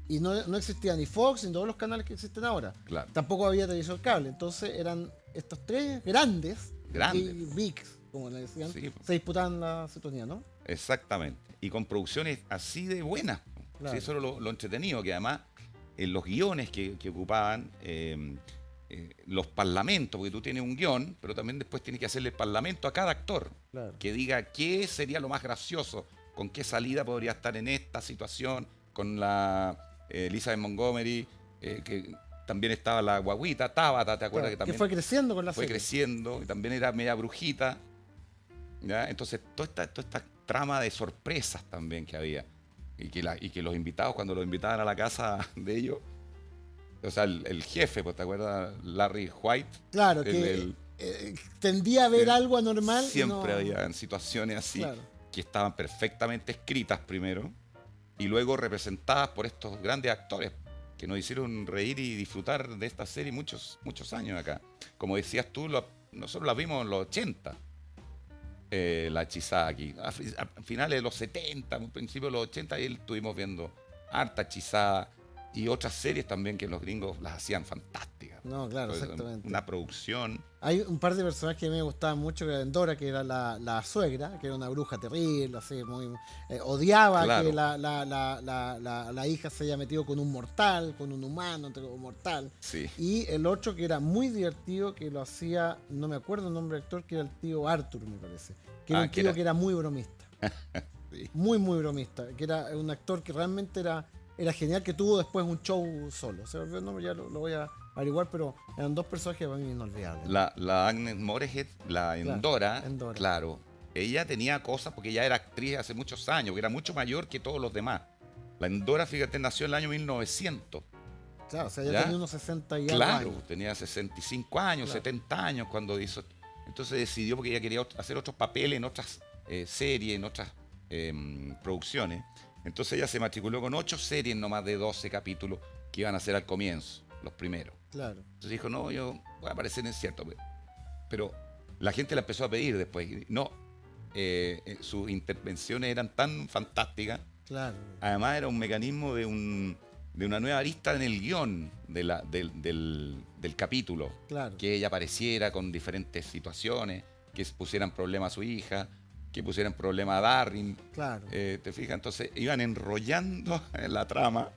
Y no existía ni Fox ni todos los canales que existen ahora. Claro. Tampoco había televisor cable. Entonces eran estos 3 grandes, Grandes. bigs, como le decían, Sí. se disputaban la sintonía, ¿no? Exactamente. Y con producciones así de buenas. Claro. Sí, eso era lo entretenido, que además en los guiones que ocupaban, los parlamentos, porque tú tienes un guión, pero también después tienes que hacerle parlamento a cada actor, Claro. que diga qué sería lo más gracioso, con qué salida podría estar en esta situación, con la Elizabeth Montgomery, que también estaba la guaguita, Tabata, ¿te acuerdas? Claro, Que también fue creciendo con la fue serie. creciendo, y también era media brujita, ¿ya? Entonces toda esta trama de sorpresas también que había, y que los invitados, cuando los invitaban a la casa de ellos, o sea, el jefe, pues, ¿te acuerdas? Larry White. Claro, tendía a ver Sí. algo anormal. Siempre y no... había situaciones así, Claro. que estaban perfectamente escritas primero y luego representadas por estos grandes actores que nos hicieron reír y disfrutar de esta serie muchos años acá. Como decías tú, nosotros la vimos en los 80, la hechizada aquí. A finales de los 70, a principios de los 80, ahí estuvimos viendo harta hechizada y otras series también que los gringos las hacían fantásticas. No, claro, Pues, exactamente. una producción. Hay un par de personajes que a mí me gustaban mucho, que era Endora, que era la suegra, que era una bruja terrible, así, muy odiaba Claro. que la hija se haya metido con un mortal, con un humano, un mortal. Sí. Y el otro que era muy divertido, que lo hacía, no me acuerdo el nombre del actor, que era el tío Arthur, me parece. Que era un tío que era muy bromista. Sí. Muy, muy bromista. Que era un actor que realmente era genial, que tuvo después un show solo. Se me olvidó el nombre, ya lo voy a averiguar, pero eran 2 personajes para mí inolvidables. La Agnes Moorehead, la Endora, Endora. claro, ella tenía cosas porque ella era actriz hace muchos años, que era mucho mayor que todos los demás. La Endora, fíjate, nació en el año 1900. Claro, o sea, ya ¿Ya? tenía unos 60 y algo Claro, años. tenía 65 años, Claro. 70 años cuando hizo. Entonces decidió, porque ella quería hacer otros papeles en otras series, en otras producciones. Entonces ella se matriculó con 8 series nomás de 12 capítulos que iban a ser al comienzo, los primeros. Claro. Entonces dijo, no, yo voy a aparecer en cierto. Pero la gente la empezó a pedir después. Y no, sus intervenciones eran tan fantásticas. Claro. Además era un mecanismo de una nueva arista en el guión del capítulo. Claro. Que ella apareciera con diferentes situaciones, que pusieran problema a su hija, que pusieran problema a Darryl. Claro. ¿Te fijas? Entonces iban enrollando en la trama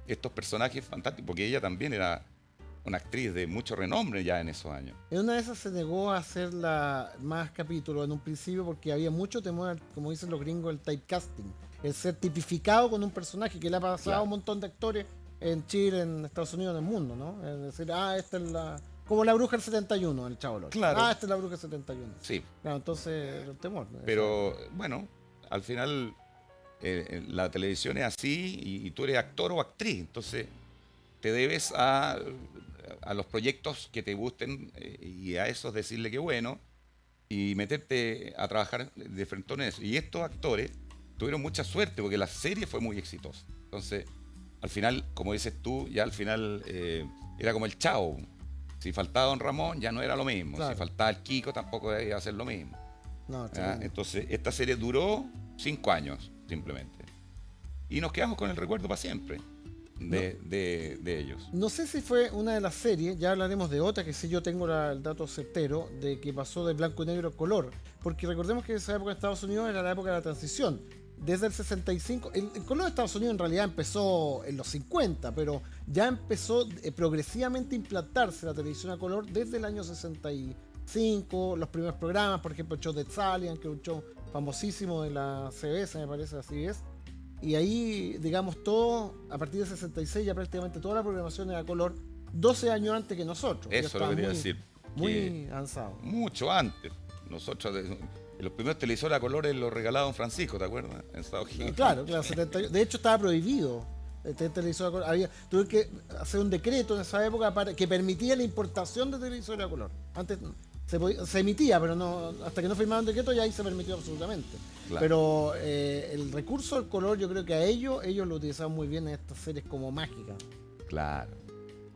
estos personajes fantásticos, porque ella también era una actriz de mucho renombre ya en esos años. En una de esas se negó a hacer más capítulos en un principio porque había mucho temor, como dicen los gringos, el typecasting, el ser tipificado con un personaje que le ha pasado Claro. a un montón de actores en Chile, en Estados Unidos, en el mundo, ¿no? Es decir, esta es como la bruja del 71, el Chavo del Ocho. Claro. Esta es la bruja del 71. Sí, Claro, entonces el temor. ¿no? pero bueno, al final la televisión es así y tú eres actor o actriz, entonces te debes a los proyectos que te gusten y a esos decirle que bueno y meterte a trabajar de frente en eso. Y estos actores tuvieron mucha suerte porque la serie fue muy exitosa. Entonces, al final, como dices tú, ya al final era como el Chavo. Si faltaba Don Ramón, ya no era lo mismo. Claro. Si faltaba el Kiko, tampoco iba a ser lo mismo. No, ¿Ya? tremendo. Entonces, esta serie duró 5 años, simplemente. Y nos quedamos con el recuerdo para siempre de ellos. No sé si fue una de las series, ya hablaremos de otra, que sí yo tengo el dato certero, de que pasó de blanco y negro a color. Porque recordemos que esa época en Estados Unidos era la época de la transición. Desde el 65, el color de Estados Unidos en realidad empezó en los 50, pero ya empezó progresivamente a implantarse la televisión a color desde el año 65, los primeros programas, por ejemplo el show de Salian, que es un show famosísimo de la CBS, me parece, la CBS. Y ahí, digamos, todo, a partir del 66 ya prácticamente toda la programación era a color, 12 años antes que nosotros. Ya Eso es lo estaba que quería muy- decir. Muy que avanzado. mucho antes. Nosotros, los primeros televisores a colores los regalaba Don Francisco, ¿te acuerdas? En Estados Unidos. Claro, 71. De hecho, estaba prohibido tener televisor a color. Tuve que hacer un decreto en esa época que permitía la importación de televisores a color. Antes se emitía, pero no, hasta que no firmaron el decreto ya ahí se permitió absolutamente. Claro. Pero el recurso del color, yo creo que a ellos lo utilizaban muy bien en estas series como mágicas. Claro.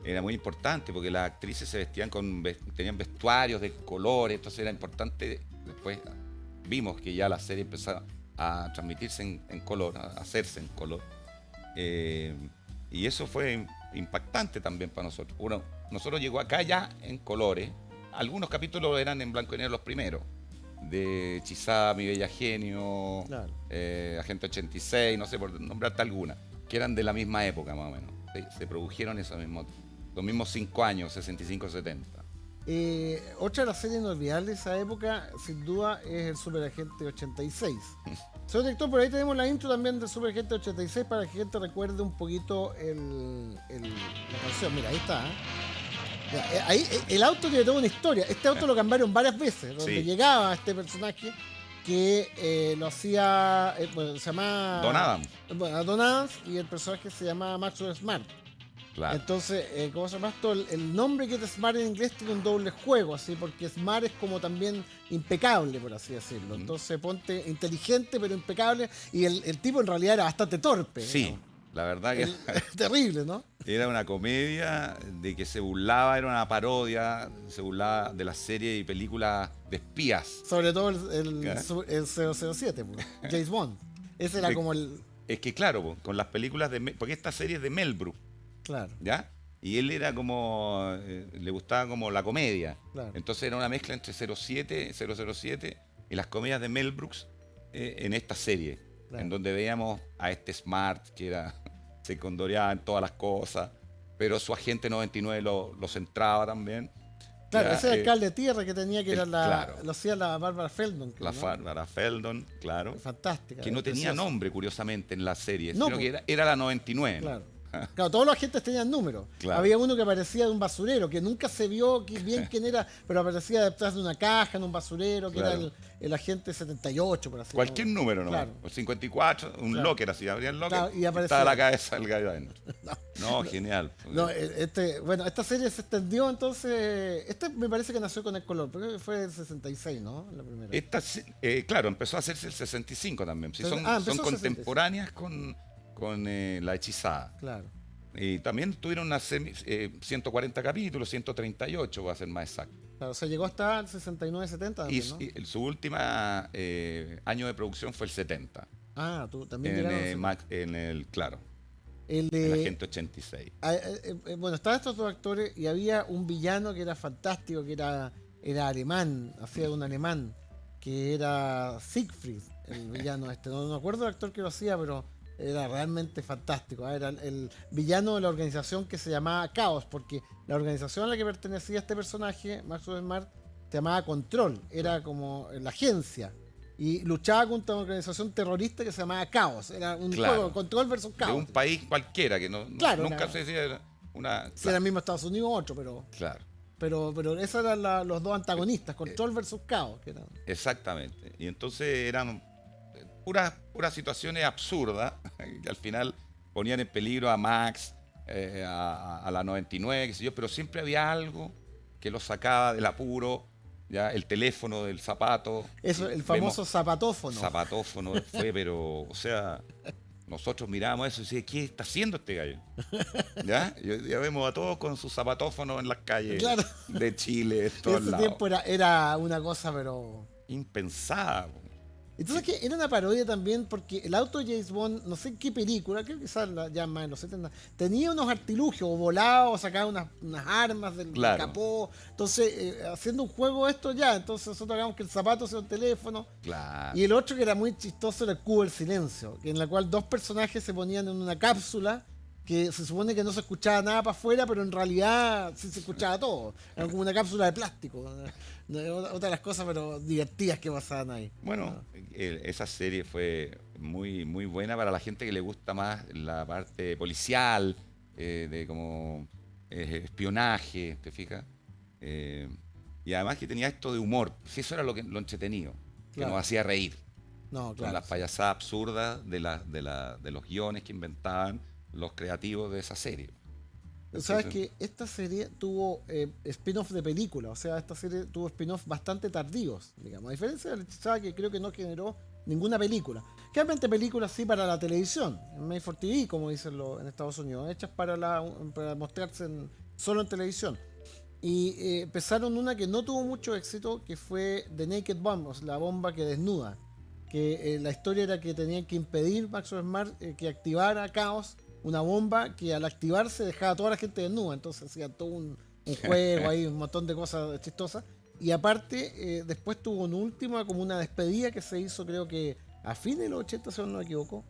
Era muy importante porque las actrices se vestían tenían vestuarios de colores, entonces era importante. Después vimos que ya la serie empezaba a transmitirse en color, a hacerse en color. Y eso fue impactante también para nosotros. Nosotros llegó acá ya en colores. Algunos capítulos eran en blanco y negro los primeros. De Hechizada, Mi Bella Genio, Claro. Agente 86, no sé por nombrarte alguna, que eran de la misma época más o menos. Se produjeron los mismos 5 años, 65-70. Otra de las series inolvidables de esa época, sin duda, es el Superagente 86. Señor director, por ahí tenemos la intro también del Superagente 86 para que la gente recuerde un poquito la canción. Mira, ahí está. Ya, ahí, el auto tiene toda una historia. Este auto lo cambiaron varias veces, donde Sí. llegaba este personaje que lo hacía, bueno, se llama Don Adams. Bueno, Don Adams, y el personaje se llama Maxwell Smart. Claro. Entonces, ¿cómo se llama esto? El nombre que es Smart en inglés tiene un doble juego, así, porque Smart es como también impecable, por así decirlo. Entonces, ponte inteligente, pero impecable, y el tipo en realidad era bastante torpe. Sí, digamos. la verdad que Terrible, ¿no? era una comedia de que se burlaba, era una parodia, se burlaba de las series y películas de espías. Sobre todo el ¿Qué? 007, pues, James Bond. Ese era Sí. como el... Es que claro, po, con las películas porque esta serie es de Mel Brooks, Claro, ¿ya? Y él era como, le gustaba como la comedia. Claro. Entonces era una mezcla entre 007 y las comedias de Mel Brooks en esta serie, Claro. en donde veíamos a este Smart que se condoreaba en todas las cosas, pero su agente 99 lo centraba también. claro, Ya, ese era el alcalde de tierra que tenía, que era claro. lo hacía la Barbara Feldon. creo, La ¿no? Bárbara Feldon, claro. Fantástica. Que no tenía preciosa. nombre, curiosamente, en la serie, No, sino que era la 99. ¿no? Claro. Claro, todos los agentes tenían números. Claro. Había uno que aparecía de un basurero, que nunca se vio bien quién era, pero aparecía detrás de una caja en un basurero, que Claro. era el agente 78, por así Cualquier decirlo. número, ¿no? Claro. O 54, un Claro. locker así, abría el locker Claro, y y aparecía. estaba la cabeza del gallo adentro. No, genial. No, bueno, esta serie se extendió entonces. Este me parece que nació con el color, pero fue el 66, ¿no? La primera. Claro, empezó a hacerse el 65 también. Sí, son Empezó el 66. contemporáneas con La Hechizada. Claro. Y también tuvieron 140 capítulos, 138 va a ser más exacto. Claro, o sea, llegó hasta el 69, 70 Y, también, ¿no? y su última año de producción fue el 70. Ah, tú también En, llegaron a en el, claro, el en la de, Agente 86. bueno, estaban estos dos actores y había un villano que era fantástico, que era alemán, hacía de un alemán, que era Siegfried, el villano este. No me acuerdo del actor que lo hacía, pero era realmente fantástico. Era el villano de la organización que se llamaba Caos, porque la organización a la que pertenecía este personaje, Max Smart, se llamaba Control, era como la agencia. Y luchaba contra una organización terrorista que se llamaba Caos. Era un Claro. juego, Control versus De Caos. un país cualquiera, que Claro, nunca era- sé si era una... Si era el mismo Estados Unidos o otro, Claro, pero esos eran los dos antagonistas, Control versus Caos. Que eran. exactamente. Y entonces eran puras situaciones absurdas que al final ponían en peligro a Max, a la 99, qué sé yo, pero siempre había algo que lo sacaba del apuro, ya el teléfono del zapato. Eso, el Vemos- famoso zapatófono. Zapatófono fue, pero, o sea, nosotros mirábamos eso y decíamos, ¿qué está haciendo este gallo? ¿Ya? Ya vemos a todos con sus zapatófonos en las calles Claro. de Chile, de En todos ese lados. tiempo era una cosa, pero. Impensado. Entonces que era una parodia también porque el auto de James Bond, no sé en qué película, creo que quizás ya más en los 70, tenía unos artilugios, o volaba o sacaba unas armas del Claro. capó. Entonces, haciendo un juego esto ya, entonces nosotros hagamos que el zapato sea un teléfono. Claro. Y el otro que era muy chistoso era el cubo del silencio, en la cual dos personajes se ponían en una cápsula que se supone que no se escuchaba nada para afuera, pero en realidad sí se escuchaba todo. Era como una cápsula de plástico. Otra de las cosas, pero divertidas que pasaban ahí. Bueno, esa serie fue muy, muy buena para la gente que le gusta más la parte policial, de como espionaje, ¿te fijas? Y además que tenía esto de humor. Sí, eso era lo entretenido, que Claro. nos hacía reír. No, Con claro. las payasadas absurdas de los guiones que inventaban los creativos de esa serie. Sabes Entonces, que esta serie tuvo spin-off de película, o sea, esta serie tuvo spin-off bastante tardíos, digamos, a diferencia de la Hechizada, que creo que no generó ninguna película. Realmente películas sí para la televisión, en Made for TV, como dicen en Estados Unidos, hechas para mostrarse solo en televisión. Y empezaron una que no tuvo mucho éxito, que fue The Naked Bomb, o sea, la bomba que desnuda. Que la historia era que tenían que impedir Maxwell Smart que activara Caos, una bomba que al activarse dejaba a toda la gente desnuda. Entonces hacía todo un juego ahí, un montón de cosas chistosas. Y aparte, después tuvo una última, como una despedida que se hizo, creo que a fines de los 80, si no me equivoco,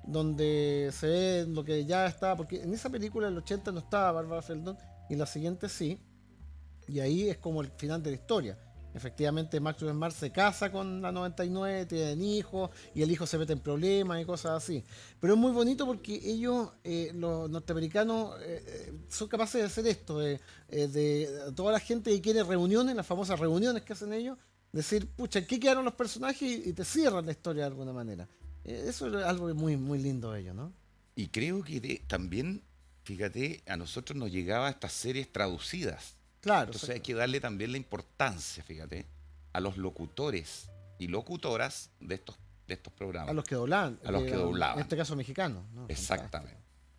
donde se ve lo que ya estaba, porque en esa película del 80 no estaba Barbara Feldon, y en la siguiente sí. Y ahí es como el final de la historia. Efectivamente, Maxwell Smart se casa con la 99, tienen hijos, y el hijo se mete en problemas y cosas así. Pero es muy bonito porque ellos, los norteamericanos, son capaces de hacer esto, de toda la gente que quiere reuniones, las famosas reuniones que hacen ellos, decir, pucha, ¿en qué quedaron los personajes? Y te cierran la historia de alguna manera. Eso es algo muy, muy lindo de ellos, ¿no? y creo que también, fíjate, a nosotros nos llegaban estas series traducidas. Claro. Entonces hay que darle también la importancia, fíjate, a los locutores y locutoras de estos programas. a los que doblaban. A los que doblaban. En este caso mexicanos, ¿no? Exactamente.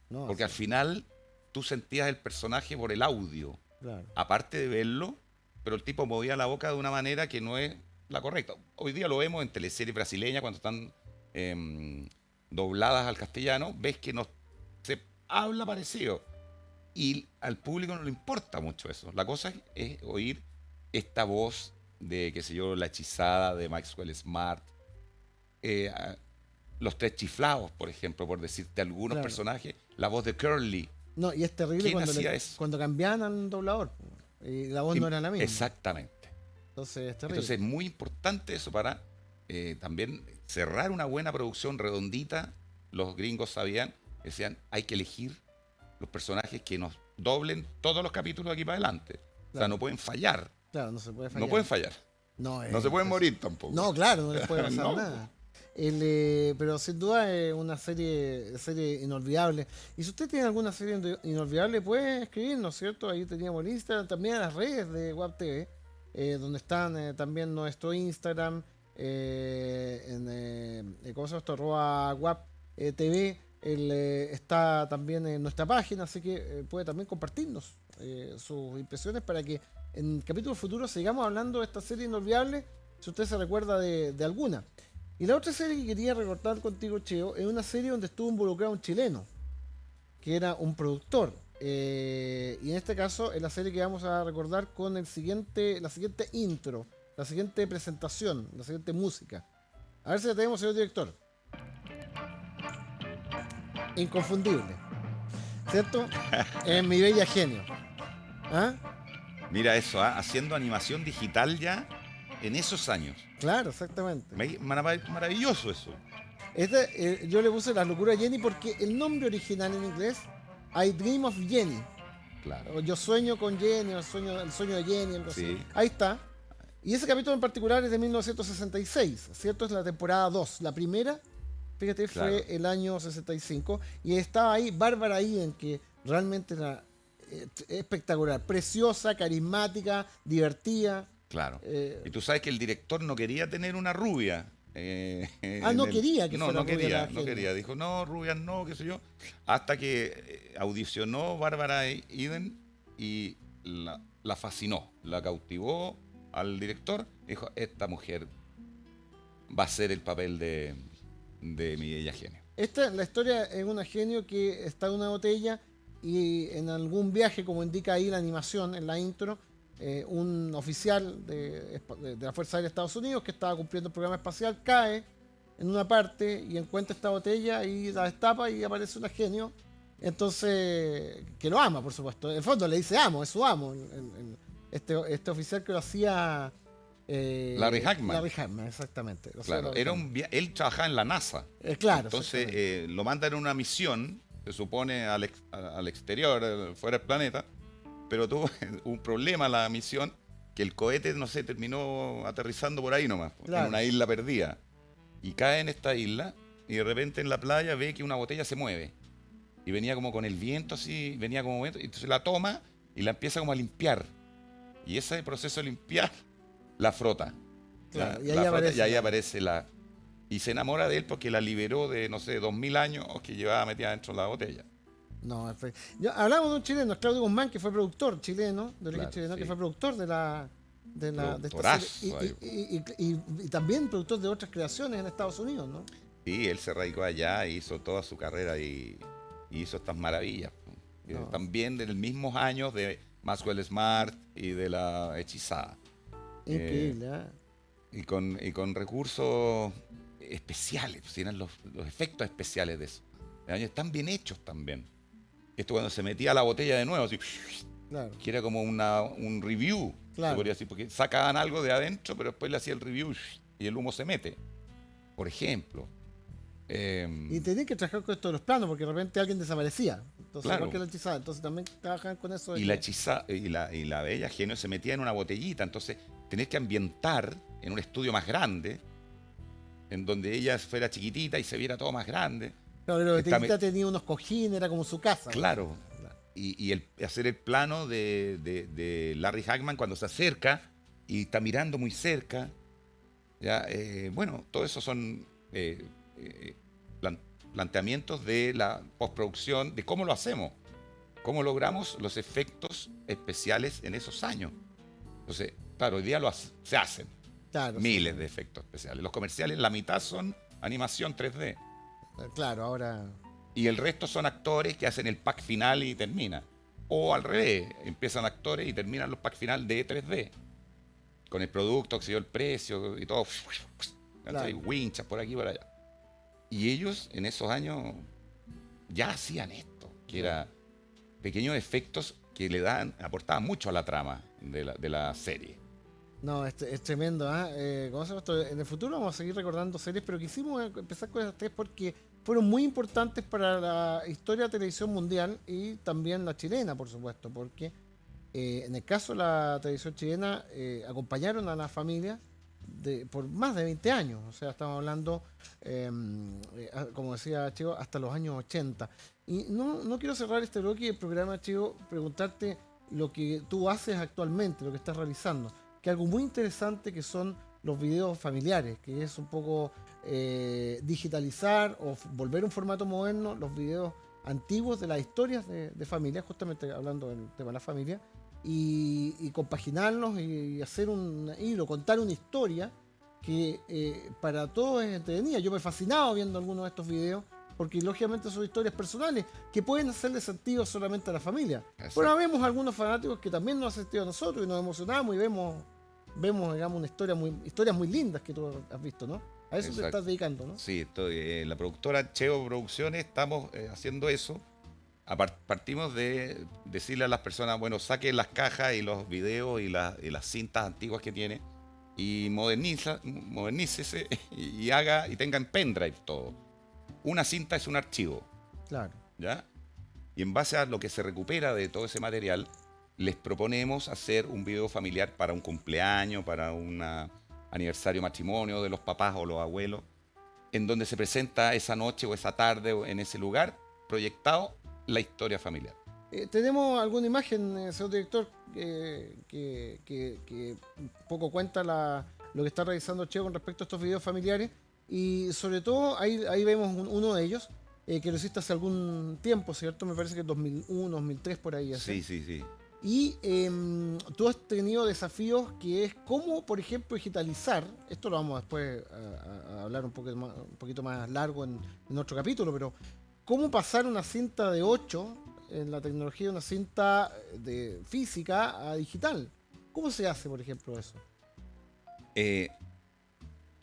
No, Porque al sí, final tú sentías el personaje por el audio, claro. aparte de verlo, pero el tipo movía la boca de una manera que no es la correcta. Hoy día lo vemos en teleseries brasileñas cuando están dobladas al castellano, ves que se habla parecido. Y al público no le importa mucho eso. La cosa es oír esta voz de, qué sé yo, La Hechizada, de Maxwell Smart, Los Tres Chiflados, por ejemplo, por decirte algunos Claro. personajes, la voz de Curly. No, y es terrible ¿Quién cuando, hacía eso? cuando cambiaban al doblador. Y la voz no era la misma. Exactamente. Entonces es terrible. Entonces es muy importante eso para también cerrar una buena producción redondita. Los gringos sabían, decían, hay que elegir los personajes que nos doblen todos los capítulos de aquí para adelante. O sea, Claro. no pueden fallar. Claro, no se puede fallar. No pueden fallar. No, No se pueden morir tampoco. No, claro, no les puede pasar No. nada. Pero sin duda es una serie inolvidable. Y si usted tiene alguna serie inolvidable, puede escribirnos, ¿cierto? Ahí teníamos el Instagram, también las redes de WAP TV, donde están también nuestro Instagram, ¿cómo se llama esto? @WAP TV. Está también en nuestra página, así que puede también compartirnos sus impresiones para que en capítulos futuros sigamos hablando de esta serie inolvidable, si usted se recuerda de alguna. Y la otra serie que quería recordar contigo, Cheo, es una serie donde estuvo involucrado un chileno, que era un productor. Y en este caso es la serie que vamos a recordar con la siguiente intro, la siguiente presentación, la siguiente música. A ver si la tenemos, señor director. Inconfundible, ¿cierto? En Mi Bella Genio. ¿Ah? Mira eso, haciendo animación digital ya en esos años. Claro, exactamente. Maravilloso eso. Yo le puse Las locuras de Jenny porque el nombre original en inglés, I Dream of Jenny. Claro. O Yo sueño con Jenny, o el sueño de Jenny, algo Sí. así. Ahí está. Y ese capítulo en particular es de 1966, ¿cierto? Es la temporada 2. La primera, fíjate, Claro. fue el año 65. Y estaba ahí Bárbara Iden, que realmente era espectacular. Preciosa, carismática, divertida. Claro. Eh, Y tú sabes que el director no quería tener una rubia. no quería que no, fuera no rubia quería, la no Jenny. quería. Dijo, no, rubias no, qué sé yo. Hasta que audicionó Bárbara Eden y la fascinó, la cautivó al director. Dijo, esta mujer va a ser el papel de Mi Bella Genio. La historia es una genio que está en una botella y en algún viaje, como indica ahí la animación en la intro, un oficial de la Fuerza Aérea de Estados Unidos que estaba cumpliendo el programa espacial cae en una parte y encuentra esta botella y la destapa y aparece una genio. Entonces, que lo ama, por supuesto. En el fondo le dice amo, es su amo. Este oficial que lo hacía... Larry Hagman. Larry Hagman, exactamente. Lo hacía Claro, Larry Hagman. él trabajaba en la NASA. Claro. Entonces exactamente. lo mandan en una misión, se supone al exterior, fuera del planeta, pero tuvo un problema la misión, que el cohete, no sé, terminó aterrizando por ahí nomás, Claro. en una isla perdida. Y cae en esta isla y de repente en la playa ve que una botella se mueve. Y venía como con el viento así, venía como viento, y entonces la toma y la empieza como a limpiar. Y ese proceso de limpiar la frota. Claro, y La ahí frota, aparece y ahí la- aparece la... Y se enamora de él porque la liberó de, no sé, 2000 años que llevaba metida dentro de la botella. No, hablamos de un chileno, Claudio Guzmán, que fue productor chileno, de origen Claro, chileno, sí. que fue productor de esta Productorazo, serie. Y también productor de otras creaciones en Estados Unidos, ¿no? Sí, él se radicó allá, hizo toda su carrera y hizo estas maravillas. No. También de los mismos años de Maxwell Smart y de La Hechizada. Increíble, ¿eh? Y con recursos especiales, pues, eran los efectos especiales de eso. Están bien hechos también. Esto cuando se metía la botella de nuevo, así, Claro. que era como un review, Claro. se podría decir, porque sacaban algo de adentro, pero después le hacía el review y el humo se mete. Por ejemplo. Y tenían que trabajar con esto de los planos, porque de repente alguien desaparecía. Entonces, Claro. igual que la hechizada. Entonces también trabajan con eso. de Y que- la hechiza y la Bella Genio se metía en una botellita, entonces tenés que ambientar en un estudio más grande, en donde ella fuera chiquitita y se viera todo más grande. Claro, pero Está Tequita tenía unos cojines, era como su casa. Claro. Claro. Y hacer el plano de Larry Hagman cuando se acerca y está mirando muy cerca. Ya, bueno, todo eso son planteamientos de la postproducción, de cómo lo hacemos, cómo logramos los efectos especiales en esos años. Entonces, claro, hoy día se hacen Claro, miles sí. de efectos especiales. Los comerciales, la mitad son animación 3D. Claro, ahora. Y el resto son actores que hacen el pack final y termina. O al revés, empiezan actores y terminan los pack final de 3D. Con el producto, que se dio el precio y todo. Claro. Winchas por aquí y por allá. Y ellos en esos años ya hacían esto, que era pequeños efectos que aportaban mucho a la trama de la serie. No, es tremendo, ¿ah? ¿Cómo se llama esto? En el futuro vamos a seguir recordando series, pero quisimos empezar con esas tres porque fueron muy importantes para la historia de la televisión mundial y también la chilena, por supuesto, porque en el caso de la televisión chilena acompañaron a la familia por más de 20 años, o sea, estamos hablando, como decía Chivo, hasta los años 80. Y no quiero cerrar este bloque del programa, Chivo, preguntarte lo que tú haces actualmente, lo que estás realizando, que algo muy interesante que son los videos familiares, que es un poco digitalizar o volver a un formato moderno los videos antiguos de las historias de familia, justamente hablando del tema de la familia, y compaginarlos y hacer un hilo, contar una historia que para todos es entretenida. Yo me he fascinado viendo algunos de estos videos porque lógicamente son historias personales que pueden hacerle sentido solamente a la familia. Exacto. Bueno, vemos algunos fanáticos que también nos hacen sentido a nosotros y nos emocionamos y vemos digamos, historias muy lindas que tú has visto, ¿no? A eso te Exacto. estás dedicando, ¿no? Sí, estoy en la productora Cheo Producciones, estamos haciendo eso. Partimos de decirle a las personas, bueno, saquen las cajas y los videos y las cintas antiguas que tiene y modernícese y haga y tenga en pendrive todo. Una cinta es un archivo, Claro. ¿ya? Y en base a lo que se recupera de todo ese material, les proponemos hacer un video familiar para un cumpleaños, para un aniversario matrimonio de los papás o los abuelos, en donde se presenta esa noche o esa tarde o en ese lugar proyectado la historia familiar. ¿Tenemos alguna imagen, señor director, que un poco cuenta lo que está realizando Cheo con respecto a estos videos familiares? Y sobre todo, ahí vemos uno de ellos, que lo hiciste hace algún tiempo, ¿cierto? Me parece que 2001, 2003, por ahí. Sí, sí, sí. Y tú has tenido desafíos que es cómo, por ejemplo, digitalizar. Esto lo vamos después a hablar un poquito más largo en otro capítulo, pero cómo pasar una cinta de 8 en la tecnología de una cinta de física a digital. ¿Cómo se hace, por ejemplo, eso? Es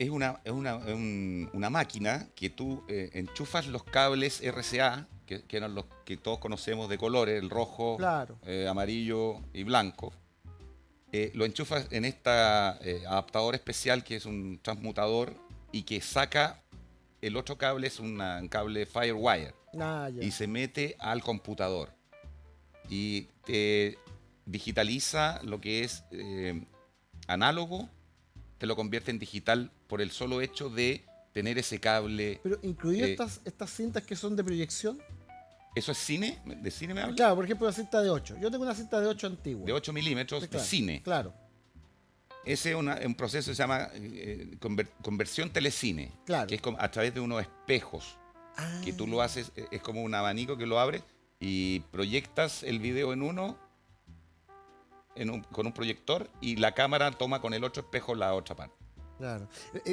una máquina que tú enchufas los cables RCA, que eran los que todos conocemos de colores, el rojo, Claro. amarillo y blanco. Lo enchufas en esta adaptador especial que es un transmutador y que saca el otro cable, es un cable Firewire, Ya. y se mete al computador. Y te digitaliza lo que es análogo, te lo convierte en digital por el solo hecho de tener ese cable. Pero incluido estas cintas que son de proyección. ¿Eso es cine? ¿De cine me hablas? Claro, por ejemplo, una cinta de 8. Yo tengo una cinta de 8 antigua. De 8 milímetros Sí, de claro, cine. Claro, Ese es un proceso que se llama conversión telecine, Claro. que es a través de unos espejos, Ah. que tú lo haces, es como un abanico que lo abres y proyectas el video en uno con un proyector y la cámara toma con el otro espejo la otra parte. Claro.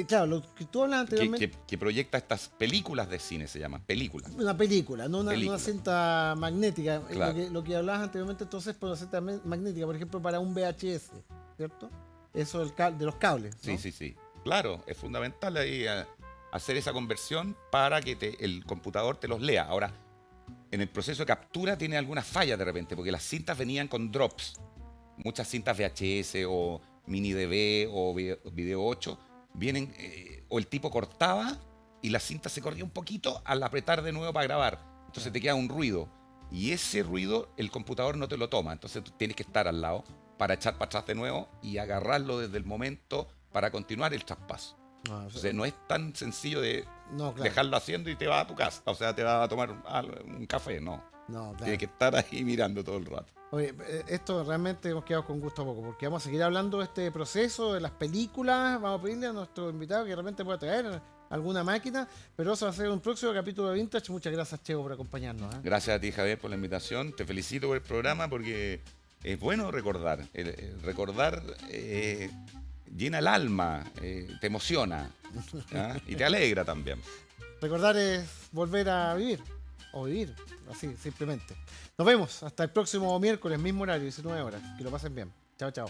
Claro, lo que tú hablas anteriormente. Que proyecta estas películas de cine, se llaman películas. Una película, no una Película. cinta magnética. Claro. Lo que hablabas anteriormente, entonces, por una cinta magnética, por ejemplo, para un VHS, ¿cierto? Eso de los cables, ¿no? Sí, sí, sí. Claro, es fundamental ahí hacer esa conversión para que el computador te los lea. Ahora, en el proceso de captura tiene algunas fallas de repente, porque las cintas venían con drops. Muchas cintas VHS o mini DV o video 8 vienen, o el tipo cortaba y la cinta se corría un poquito al apretar de nuevo para grabar. Entonces te queda un ruido. Y ese ruido el computador no te lo toma. Entonces tú tienes que estar al lado para echar para atrás de nuevo y agarrarlo desde el momento para continuar el traspaso. Ah, o sea, Entonces no es tan sencillo de no, claro. dejarlo haciendo y te vas a tu casa. O sea, te vas a tomar un café. No. No, claro. Tienes que estar ahí mirando todo el rato. Oye, esto realmente hemos quedado con gusto a poco, porque vamos a seguir hablando de este proceso, de las películas. Vamos a pedirle a nuestro invitado que realmente pueda traer alguna máquina, pero eso va a ser un próximo capítulo de Vintage. Muchas gracias, Cheo, por acompañarnos. Gracias a ti, Javier, por la invitación. Te felicito por el programa porque es bueno recordar. Recordar llena el alma, te emociona, ¿ah? Y te alegra también. Recordar es volver a vivir, o vivir, así, simplemente. Nos vemos hasta el próximo miércoles, mismo horario, 19 horas. Que lo pasen bien. Chao, chao.